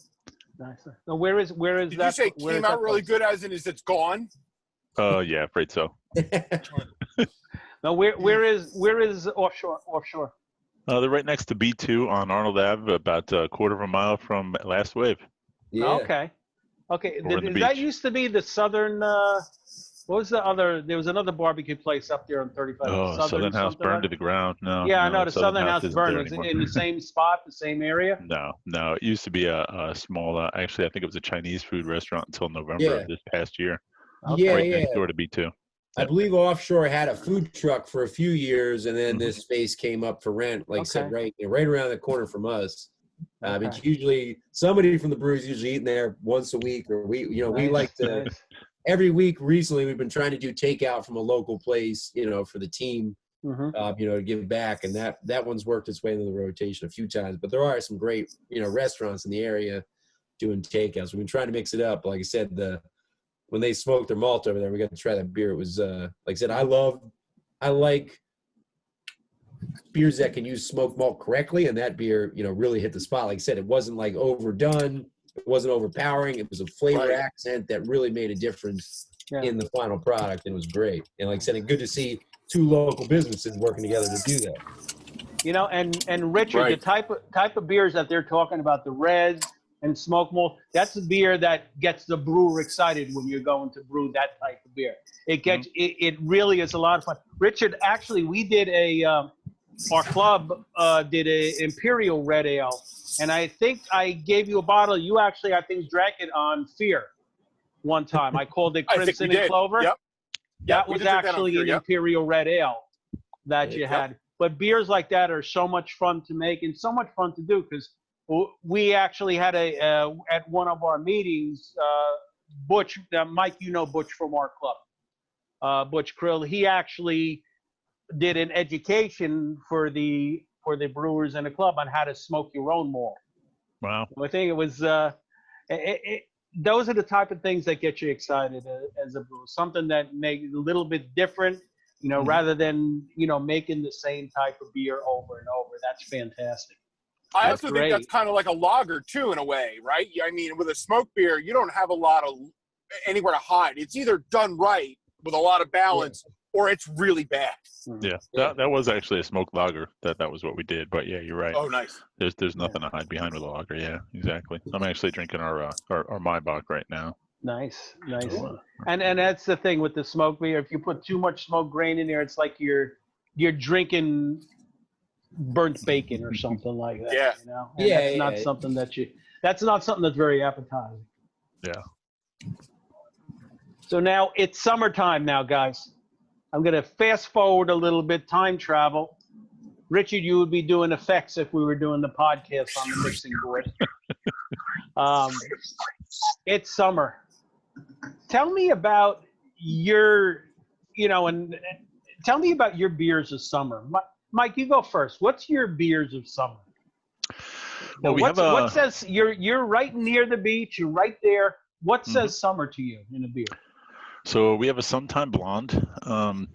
Nice. Now, where is Did that? you say came out really good, as in is it's gone? Yeah, afraid so. Now, where is Offshore? They're right next to B2 on Arnold Ave, about a quarter of a mile from Last Wave. Yeah. Okay. That used to be the Southern. What was the other? There was another barbecue place up there on 35. Oh, Southern House burned to the ground. No. Yeah, No, I know the Southern House isn't burned. there Was it anymore. in the same spot, the same area? No. It used to be a small. Actually, I think it was a Chinese food restaurant until November of this past year. Right next door to B2. I believe Offshore had a food truck for a few years, and then this space came up for rent. Like I said, right around the corner from us. It's usually somebody from the brewery's usually eating there once a week, or we like to. Every week recently, we've been trying to do takeout from a local place, you know, for the team, you know, to give back, and that one's worked its way into the rotation a few times. But there are some great, you know, restaurants in the area doing takeouts. We've been trying to mix it up. Like I said, when they smoked their malt over there, we got to try that beer. It was, like I said, I like beers that can use smoked malt correctly, and that beer, you know, really hit the spot. Like I said, it wasn't like overdone. It wasn't overpowering. It was a flavor accent that really made a difference in the final product, and it was great. And like I said, it's good to see two local businesses working together to do that. You know, and Richard, the type of beers that they're talking about, the reds and smoke malt, that's the beer that gets the brewer excited when you're going to brew that type of beer. It gets it really is a lot of fun. Richard, actually, we did our club did a Imperial Red Ale, and I think I gave you a bottle. You actually, I think, drank it on Fear one time. I called it Crimson and Clover. Yep. That was actually an Imperial Red Ale that you had. But beers like that are so much fun to make and so much fun to do, because we actually had at one of our meetings, Butch, Mike, you know Butch from our club, Butch Krill. He actually did an education for the brewers in the club on how to smoke your own malt. Wow. I think it was those are the type of things that get you excited as a brewer. Something that makes it a little bit different, you know, rather than, you know, making the same type of beer over and over. That's fantastic. I also think that's kind of like a lager too, in a way, right? I mean, with a smoke beer, you don't have a lot of anywhere to hide. It's either done right with a lot of balance, or it's really bad. Yeah, that was actually a smoked lager. That was what we did. But yeah, you're right. Oh, nice. There's nothing to hide behind with a lager. Yeah, exactly. I'm actually drinking our Maibach right now. Nice. And that's the thing with the smoke beer. If you put too much smoke grain in there, it's like you're drinking burnt bacon or something like that. Yeah. You know? And that's not something that's not something that's very appetizing. Yeah. So now it's summertime now, guys. I'm going to fast forward a little bit, time travel. Richard, you would be doing effects if we were doing the podcast on the mixing board. It's summer. Tell me about your beers of summer. Mike, you go first. What's your beers of summer? Well, what says you're right near the beach, you're right there. What says summer to you in a beer? So we have a Sometime Blonde.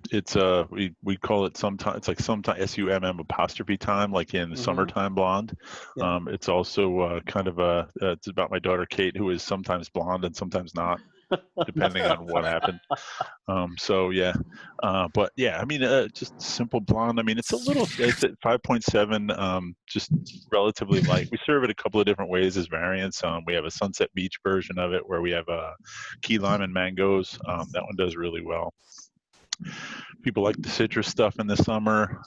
It's we call it sometime. It's like sometime SUMM time, like in summertime blonde. Yeah. It's also kind of it's about my daughter Kate, who is sometimes blonde and sometimes not, depending on what happened. So yeah, but yeah, I mean, just simple blonde. I mean, it's at 5.7, just relatively light. We serve it a couple of different ways as variants. We have a Sunset Beach version of it where we have key lime and mangoes. That one does really well. People like the citrus stuff in the summer.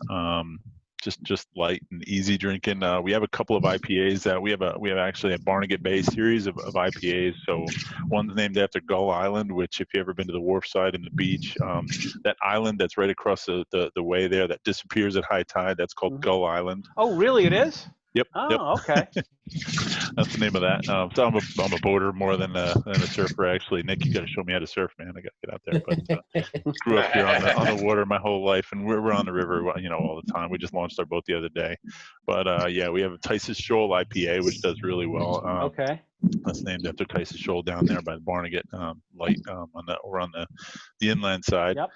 Just light and easy drinking. We have a couple of IPAs that we have actually a Barnegat Bay series of IPAs. So one's named after Gull Island, which if you've ever been to the wharf side and the beach, that island that's right across the way there that disappears at high tide, that's called Gull Island. Oh, really? It is? Yep. Oh, okay. That's the name of that. So I'm a boater more than a surfer, actually. Nick, you got to show me how to surf, man. I got to get out there. But grew up here on the water my whole life, and we're on the river, all the time. We just launched our boat the other day. But yeah, we have a Tice's Shoal IPA, which does really well. Okay. That's named after Tice's Shoal down there by the Barnegat Light over on the inland side. Yep.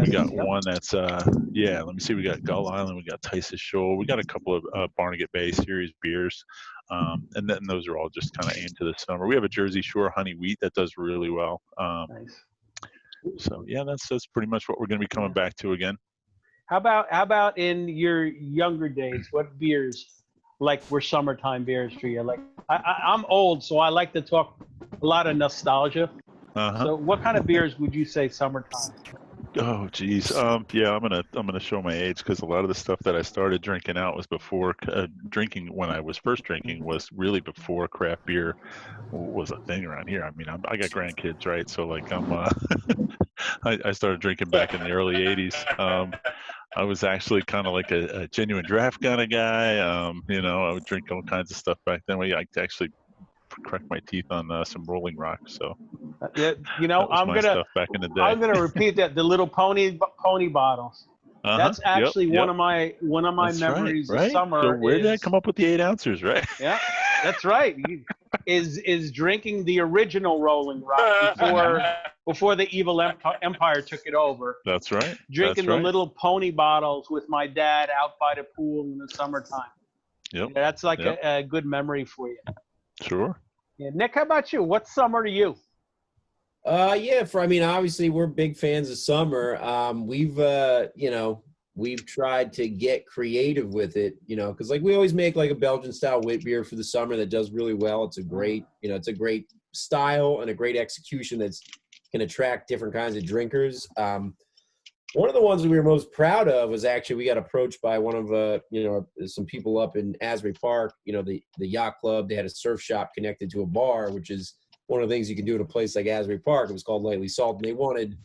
We got one that's let me see. We got Gull Island. We got Tice's Shoal. We got a couple of Barnegat Bay series beers, and then those are all just kind of aimed to the summer. We have a Jersey Shore Honey Wheat that does really well. Nice. So yeah, that's pretty much what we're going to be coming back to again. How about in your younger days? What beers were summertime beers for you? Like I'm old, so I like to talk a lot of nostalgia. So what kind of beers would you say summertime? Oh geez, yeah, I'm gonna show my age because a lot of the stuff that I started drinking out was before drinking. When I was first drinking was really before craft beer was a thing around here. I mean, I got grandkids, right? So like I started drinking back in the early '80s. I was actually kind of like a genuine draft kind of guy. I would drink all kinds of stuff back then. I actually cracked my teeth on some Rolling Rock. So I'm gonna back in the day. I'm gonna repeat that, the little pony bottles. That's actually one of my that's memories of summer. So where did I come up with the 8 ounces, right? Yeah, that's right. Is drinking the original Rolling Rock before the evil empire took it over. That's right. Drinking the little pony bottles with my dad out by the pool in the summertime. Yep. Yeah, that's like a good memory for you. Sure. Yeah, Nick, how about you? What's summer to you? Obviously we're big fans of summer. We've we've tried to get creative with it, you know, because like we always make like a Belgian style wit beer for the summer that does really well. It's a great, you know, it's a great style and a great execution that's can attract different kinds of drinkers. One of the ones that we were most proud of was actually we got approached by one of you know, some people up in Asbury Park, you know, the yacht club. They had a surf shop connected to a bar, which is one of the things you can do at a place like Asbury Park. It was called Lightly Salt, and they wanted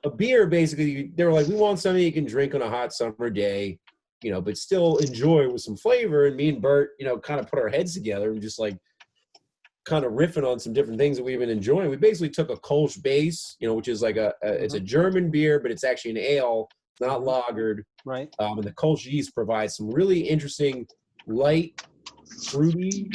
a beer. Basically, they were like, we want something you can drink on a hot summer day, you know, but still enjoy with some flavor. And me and Bert, you know, kind of put our heads together and just like kind of riffing on some different things that we've been enjoying. We basically took a Kolsch base, you know, which is like it's a German beer, but it's actually an ale, not lagered. Right. And the Kolsch yeast provides some really interesting, light, fruity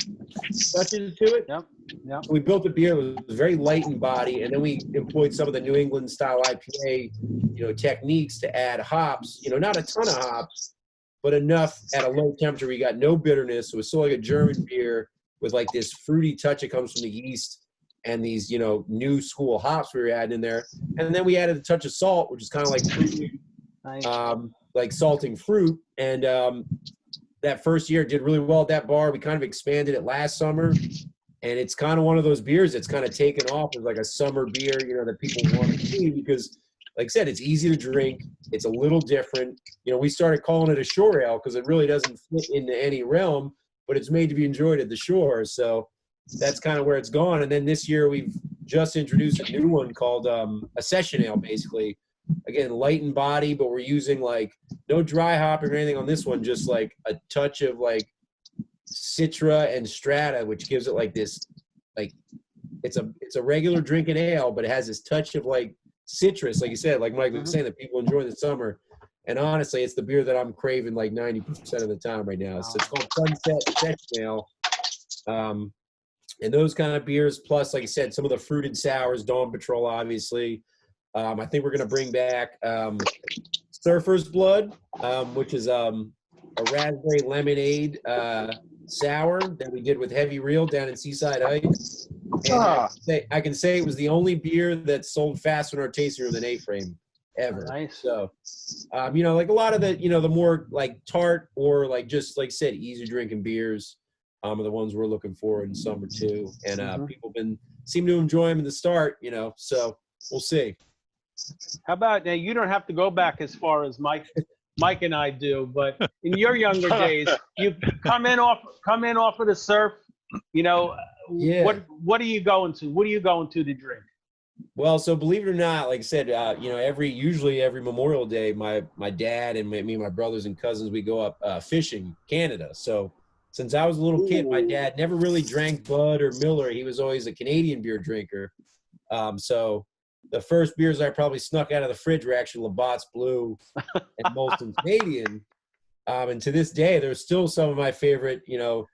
touches to it. Yep. Yep. We built a beer that was very light in body, and then we employed some of the New England style IPA, you know, techniques to add hops. You know, not a ton of hops, but enough at a low temperature. We got no bitterness. So it was still like a German beer with like this fruity touch that comes from the yeast and these, you know, new school hops we were adding in there. And then we added a touch of salt, which is kind of like fruity, like salting fruit. And that first year did really well at that bar. We kind of expanded it last summer. And it's kind of one of those beers that's kind of taken off as like a summer beer, you know, that people want to see because, like I said, it's easy to drink. It's a little different. You know, we started calling it a shore ale because it really doesn't fit into any realm, but it's made to be enjoyed at the shore. So that's kind of where it's gone. And then this year we've just introduced a new one called a session ale, basically. Again, light in body, but we're using like no dry hopping or anything on this one, just like a touch of like Citra and Strata, which gives it like this, like it's a regular drinking ale, but it has this touch of like citrus, like you said, like Mike was saying, that people enjoy in the summer. And honestly, it's the beer that I'm craving like 90% of the time right now. So it's called Sunset Session Ale. And those kind of beers, plus, like I said, some of the fruited sours, Dawn Patrol, obviously. I think we're going to bring back Surfer's Blood, which is a raspberry lemonade sour that we did with Heavy Reel down in Seaside Heights. And I can say it was the only beer that sold faster in our tasting room than A-Frame ever. Nice. So, you know, like a lot of the, you know, the more like tart or like just like I said, easy drinking beers are the ones we're looking for in summer too. And people seem to enjoy them in the start, you know, so we'll see. How about now? You don't have to go back as far as Mike and I do, but in your younger days, you come in off of the surf. You know, what are you going to? What are you going to drink? Well, so believe it or not, like I said, you know, usually every Memorial Day, my dad and me and my brothers and cousins, we go up fishing Canada. So since I was a little kid, my dad never really drank Bud or Miller. He was always a Canadian beer drinker. So the first beers I probably snuck out of the fridge were actually Labatt's Blue and Molson Canadian. And to this day, there's still some of my favorite, you know,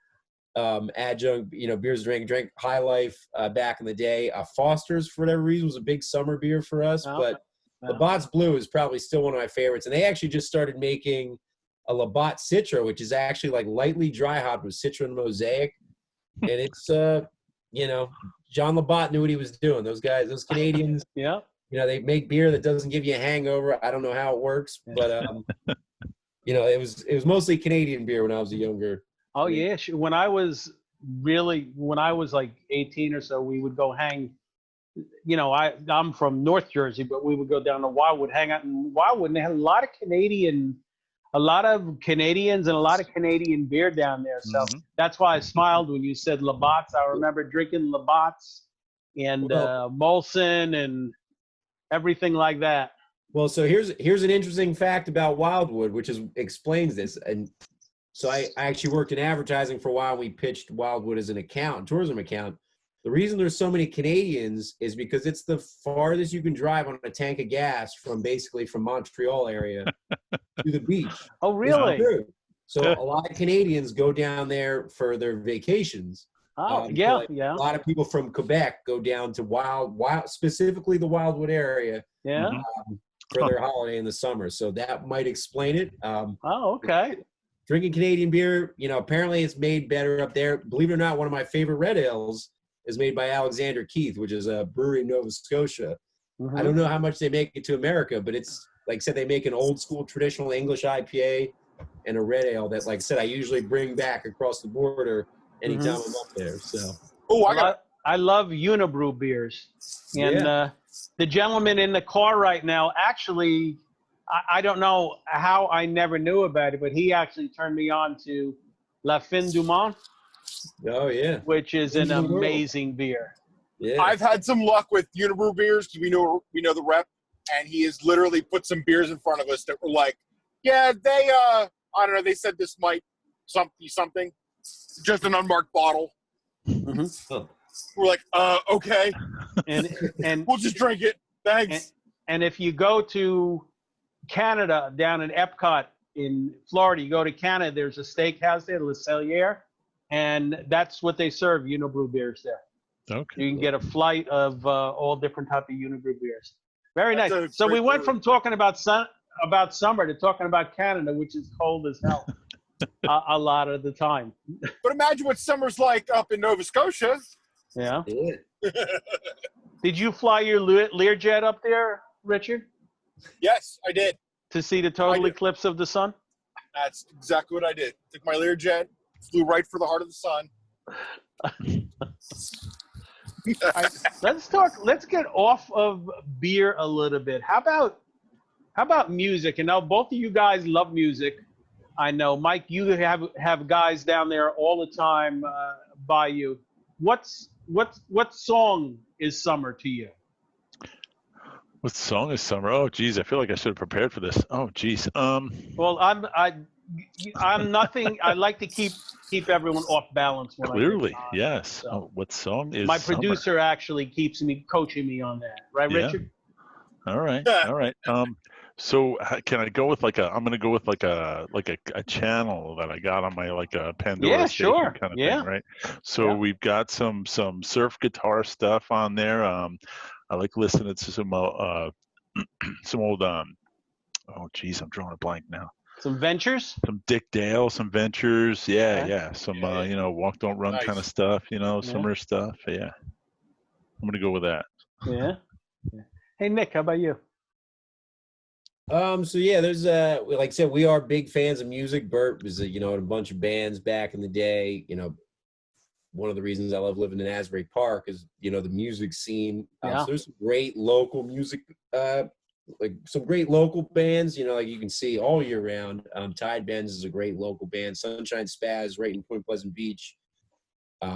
adjunct, you know, beers to drink High Life back in the day. Foster's, for whatever reason, was a big summer beer for us. But Labatt's Blue is probably still one of my favorites. And they actually just started making a Labatt Citra, which is actually like lightly dry hopped with Citra and Mosaic. And it's, you know, John Labatt knew what he was doing. Those guys, those Canadians, you know, they make beer that doesn't give you a hangover. I don't know how it works, but, you know, it was mostly Canadian beer when I was a younger. Oh, yeah. When I was like 18 or so, we would go hang. You know, I'm from North Jersey, but we would go down to Wildwood, hang out in Wildwood, and they had a lot of Canadians and a lot of Canadian beer down there. So that's why I smiled when you said Labatt's. I remember drinking Labatt's and Molson and everything like that. Well, so here's an interesting fact about Wildwood, which explains this. And so I actually worked in advertising for a while. We pitched Wildwood as an tourism account. The reason there's so many Canadians is because it's the farthest you can drive on a tank of gas from Montreal area to the beach. Oh, really? So a lot of Canadians go down there for their vacations. Oh, A lot of people from Quebec go down to specifically the Wildwood area. Yeah. For their holiday in the summer. So that might explain it. Okay. Drinking Canadian beer, you know, apparently it's made better up there. Believe it or not, one of my favorite red ales is made by Alexander Keith, which is a brewery in Nova Scotia. I don't know how much they make it to America, but it's like I said, they make an old school traditional English IPA and a red ale that, like I said, I usually bring back across the border anytime I'm up there. So, I love Unibrew beers. And the gentleman in the car right now, actually, I don't know how I never knew about it, but he actually turned me on to La Fin du Monde. Oh, yeah. Which is an amazing beer. Yeah. I've had some luck with Unibrew beers because we know the rep, and he has literally put some beers in front of us that were like, yeah, they I don't know, they said this might be something. Just an unmarked bottle. Mm-hmm. Oh. We're like, okay. And we'll just drink it. Thanks. And if you go to Canada, down in Epcot in Florida, you go to Canada, there's a steakhouse there, Le Cellier, and that's what they serve, Unibrew beers there. Okay. You can get a flight of all different type of Unibrew beers. Very That's nice. So we went from talking about summer to talking about Canada, which is cold as hell a lot of the time. But imagine what summer's like up in Nova Scotia. Yeah. Yeah. Did you fly your Learjet up there, Richard, Yes, I did. to see the total eclipse of the sun? That's exactly what I did. Took my Learjet, flew right for the heart of the sun. Let's get off of beer a little bit. How about music? And now both of you guys love music. I know, Mike, you have guys down there all the time by you. What song is summer to you? What song is summer? Oh, geez, I feel like I should have prepared for this. Oh, geez. Well, I'm nothing. I like to keep everyone off balance. When Clearly, I yes. So. Oh, what song is my summer? producer actually keeps coaching me on that, right, Richard? All right, all right. So can I go with I'm gonna go with a channel that I got on my Pandora station kind of thing, right? So we've got some surf guitar stuff on there. I like listening to some old oh geez, I'm drawing a blank now. Some Ventures? Some Dick Dale, some Ventures, Okay. some Walk Don't Run kind of stuff, summer stuff, yeah. I'm gonna go with that. Yeah. Hey Nick, how about you? So yeah, there's like I said, we are big fans of music. Bert was in a bunch of bands back in the day. One of the reasons I love living in Asbury Park is the music scene. So there's some great local music, like some great local bands. Like you can see all year round. Tide Bends is a great local band. Sunshine Spaz right in Point Pleasant Beach.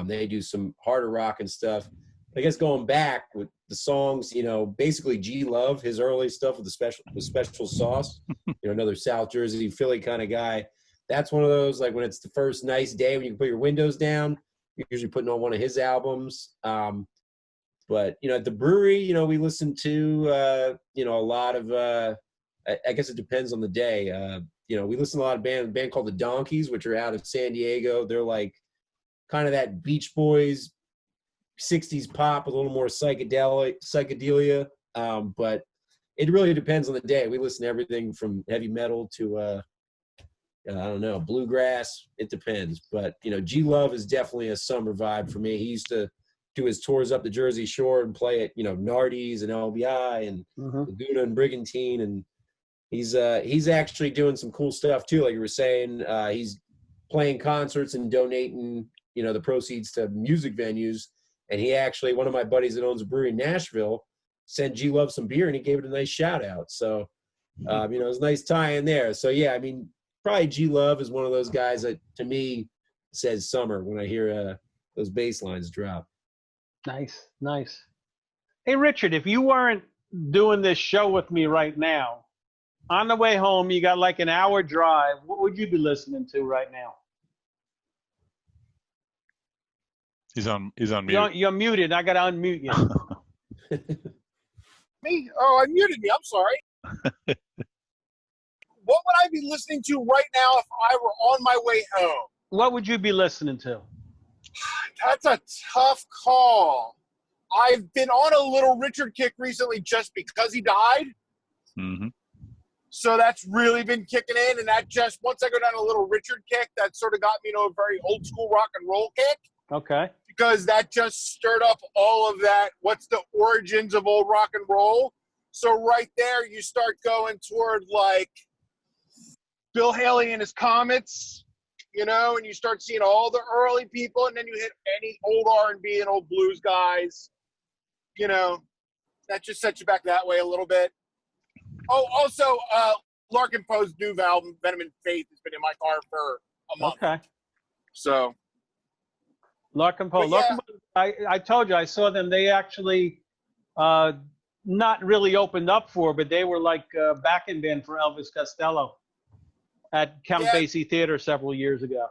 They do some harder rock and stuff. I guess going back with the songs, basically G Love, his early stuff with Special Sauce, another South Jersey, Philly kind of guy. That's one of those, like when it's the first nice day when you can put your windows down, you're usually putting on one of his albums. But, at the brewery, we listen to, a lot of, I guess it depends on the day. We listen to a lot of a band called the Donkeys, which are out of San Diego. They're like kind of that Beach Boys, 60s pop, a little more psychedelia, but it really depends on the day. We listen to everything from heavy metal to I don't know, bluegrass. It depends, but G Love is definitely a summer vibe for me. He used to do his tours up the Jersey Shore and play at Nardi's and LBI and Laguna and Brigantine, and he's actually doing some cool stuff too. Like you were saying, he's playing concerts and donating the proceeds to music venues. And he actually, one of my buddies that owns a brewery in Nashville, sent G Love some beer, and he gave it a nice shout out. So, it was a nice tie in there. So, yeah, I mean, probably G Love is one of those guys that, to me, says summer when I hear those bass lines drop. Nice. Hey, Richard, if you weren't doing this show with me right now, on the way home, you got like an hour drive. What would you be listening to right now? He's on mute. You're muted. I got to unmute you. Me? Oh, I muted me. I'm sorry. What would I be listening to right now if I were on my way home? What would you be listening to? That's a tough call. I've been on a little Richard kick recently just because he died. Mm-hmm. So that's really been kicking in. And that just, once I go down a little Richard kick, that sort of got me a very old school rock and roll kick. Okay. Because that just stirred up all of that. What's the origins of old rock and roll? So right there, you start going toward like Bill Haley and his Comets, you know, and you start seeing all the early people, and then you hit any old R&B and old blues guys, you know. That just sets you back that way a little bit. Oh, also, Larkin Poe's new album, Venom and Faith, has been in my car for a month. Okay. So. Larkin Poe. Yeah. I told you, I saw them. They actually not really opened up for, but they were like backing band for Elvis Costello at Count Basie Theater several years ago.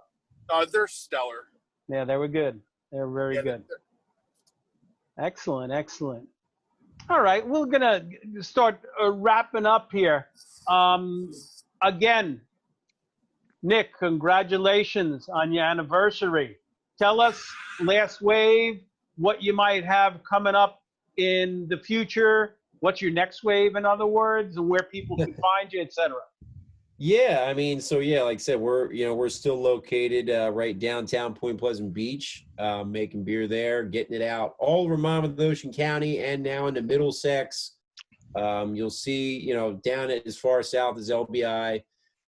They're stellar. Yeah, they were good. They were very good. Excellent, excellent. All right, we're going to start wrapping up here. Again, Nick, congratulations on your anniversary. Tell us, Last Wave, what you might have coming up in the future. What's your next wave, in other words, and where people can find you, etc. Yeah, I mean, so yeah, like I said, we're still located right downtown Point Pleasant Beach, making beer there, getting it out all over Monmouth, Ocean County, and now into Middlesex. You'll see, you know, down as far south as LBI.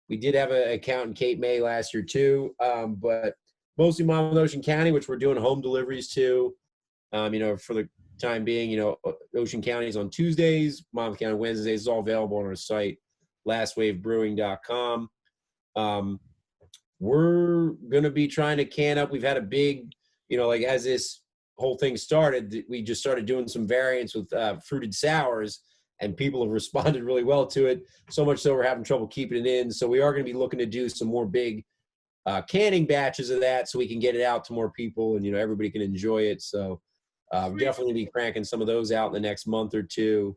We did have an account in Cape May last year too, but mostly Monmouth, Ocean County, which we're doing home deliveries to. You know, for the time being, you know, Ocean County is on Tuesdays, Monmouth County Wednesdays. It's all available on our site, lastwavebrewing.com. We're going to be trying to can up. We've had a big, you know, like as this whole thing started, we just started doing some variants with fruited sours, and people have responded really well to it. So much so we're having trouble keeping it in. So we are going to be looking to do some more big canning batches of that so we can get it out to more people and, you know, everybody can enjoy it. So definitely be cranking some of those out in the next month or two.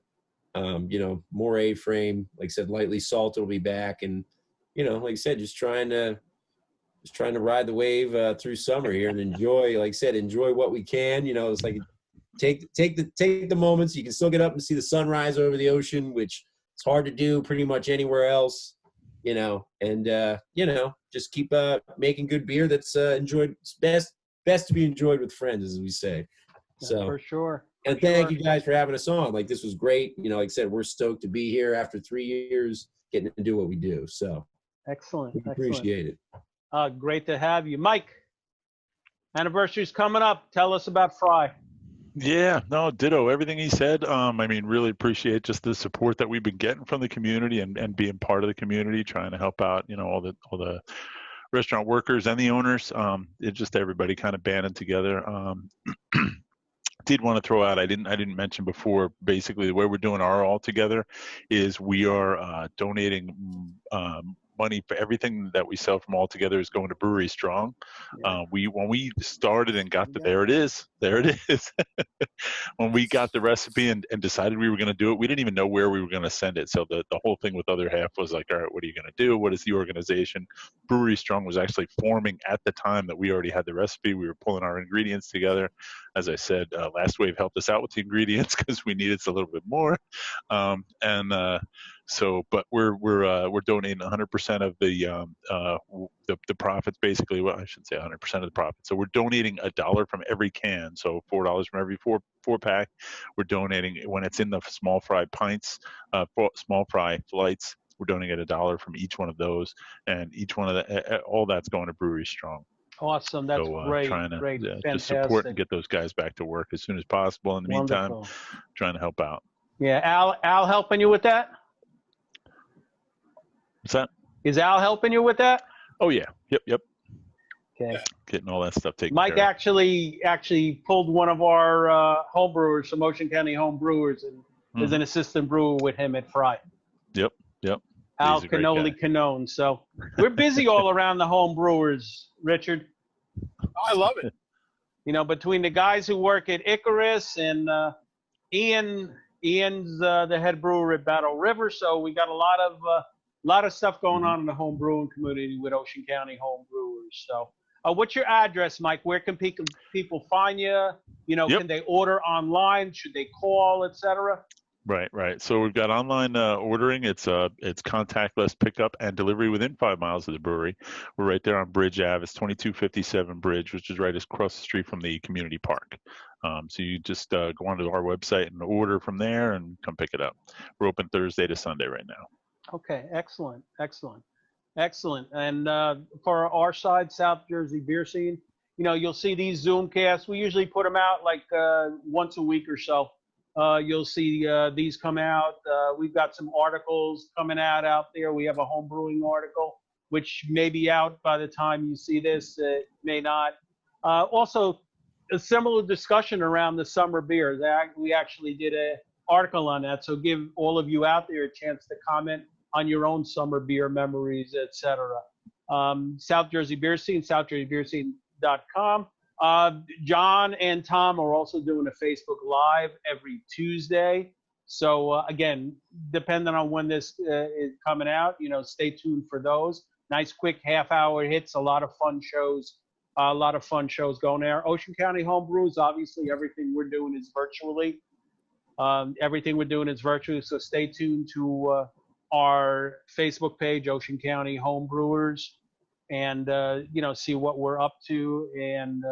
You know, more A-frame, like I said, lightly salted will be back. And, you know, like I said, just trying to ride the wave through summer here and enjoy, like I said, enjoy what we can. You know, it's like take the moments. You can still get up and see the sunrise over the ocean, which it's hard to do pretty much anywhere else, you know, and, you know, just keep making good beer that's enjoyed. It's best to be enjoyed with friends, as we say. So for sure. And thank you guys for having us on. Like, this was great. You know, like I said, we're stoked to be here after 3 years getting to do what we do. So excellent. We appreciate it. Great to have you. Mike, anniversary's coming up. Tell us about Frye. Yeah, no, ditto everything he said. I mean, really appreciate just the support that we've been getting from the community and being part of the community, trying to help out, you know, all the restaurant workers and the owners. It's just everybody kind of banding together. Did want to throw out, I didn't mention before, basically the way we're doing our all together is we are donating money for everything that we sell from all together is going to Brewery Strong. When we started and got there it is when we got the recipe and decided we were going to do it, we didn't even know where we were going to send it. So the whole thing with other half was like, all right, what are you going to do? What is the organization? Brewery Strong was actually forming at the time that we already had the recipe. We were pulling our ingredients together. As I said, Last Wave helped us out with the ingredients because we needed a little bit more. So, but we're donating 100% of the profits, basically. Well, I should say 100% of the profits. So we're donating $1 from every can. So $4 from every four pack. We're donating when it's in the small fry pints, small fry flights. We're donating $1 from each one of those, and each one of all that's going to Brewery Strong. Awesome, that's great. Trying to great, just support and get those guys back to work as soon as possible. In the meantime, trying to help out. Yeah, Al helping you with that? What's that? Is Al helping you with that? Oh yeah, yep. Okay. Getting all that stuff taken Mike care of. actually pulled one of our home brewers, some Ocean County home brewers, and is an assistant brewer with him at Frye. Yep. Al Cannoli Canone. So we're busy all around the home brewers, Richard. I love it. You know, between the guys who work at Icarus and Ian's the head brewer at Battle River. So we got a lot of stuff going on in the home brewing community with Ocean County home brewers. So what's your address, Mike? Where can people find you? You know, Can they order online? Should they call, etc.? Right. So we've got online ordering. It's contactless pickup and delivery within 5 miles of the brewery. We're right there on Bridge Ave. It's 2257 Bridge, which is right across the street from the community park. So you just go onto our website and order from there and come pick it up. We're open Thursday to Sunday right now. Okay, excellent. And for our side, South Jersey beer scene, you'll see these Zoomcasts. We usually put them out like once a week or so. You'll see these come out. We've got some articles coming out there. We have a home brewing article, which may be out by the time you see this. It may not. Also, a similar discussion around the summer beers. We actually did an article on that. So give all of you out there a chance to comment on your own summer beer memories, etc. South Jersey Beer Scene, southjerseybeerscene.com. John and Tom are also doing a Facebook Live every Tuesday. So again, depending on when this is coming out, stay tuned for those. Nice quick half-hour hits, a lot of fun shows going there. Ocean County Homebrews, obviously everything we're doing is virtually. So stay tuned to our Facebook page, Ocean County Homebrewers, and see what we're up to, and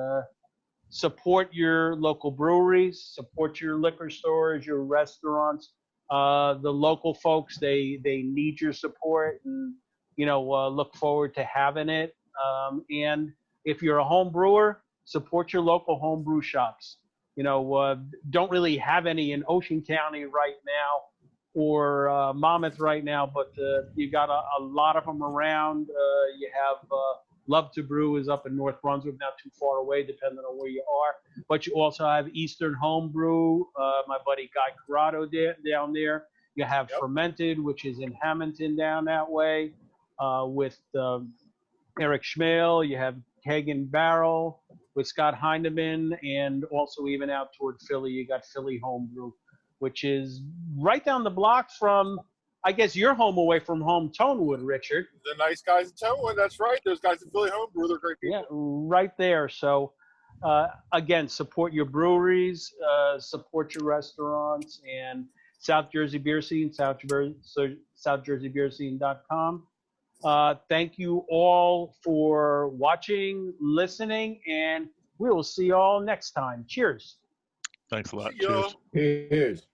support your local breweries, support your liquor stores, your restaurants, the local folks. They need your support, and look forward to having it. And if you're a home brewer, support your local homebrew shops. Don't really have any in Ocean County right now, or Monmouth right now, but you got a lot of them around. You have Love to Brew is up in North Brunswick, not too far away, depending on where you are. But you also have Eastern Homebrew, my buddy Guy Corrado down there. You have Fermented, which is in Hamilton down that way, with Eric Schmale. You have Keg and Barrel with Scott Heineman, and also even out toward Philly, you got Philly Homebrew, which is right down the block from, I guess, your home away from home, Tonewood, Richard. The nice guys in Tonewood, that's right. Those guys in Philly Homebrew, they're great people. Yeah, right there. So, again, support your breweries, support your restaurants, and South Jersey Beer Scene, southjerseybeerscene.com. Thank you all for watching, listening, and we will see you all next time. Cheers. Thanks a lot. See ya. Cheers. Cheers.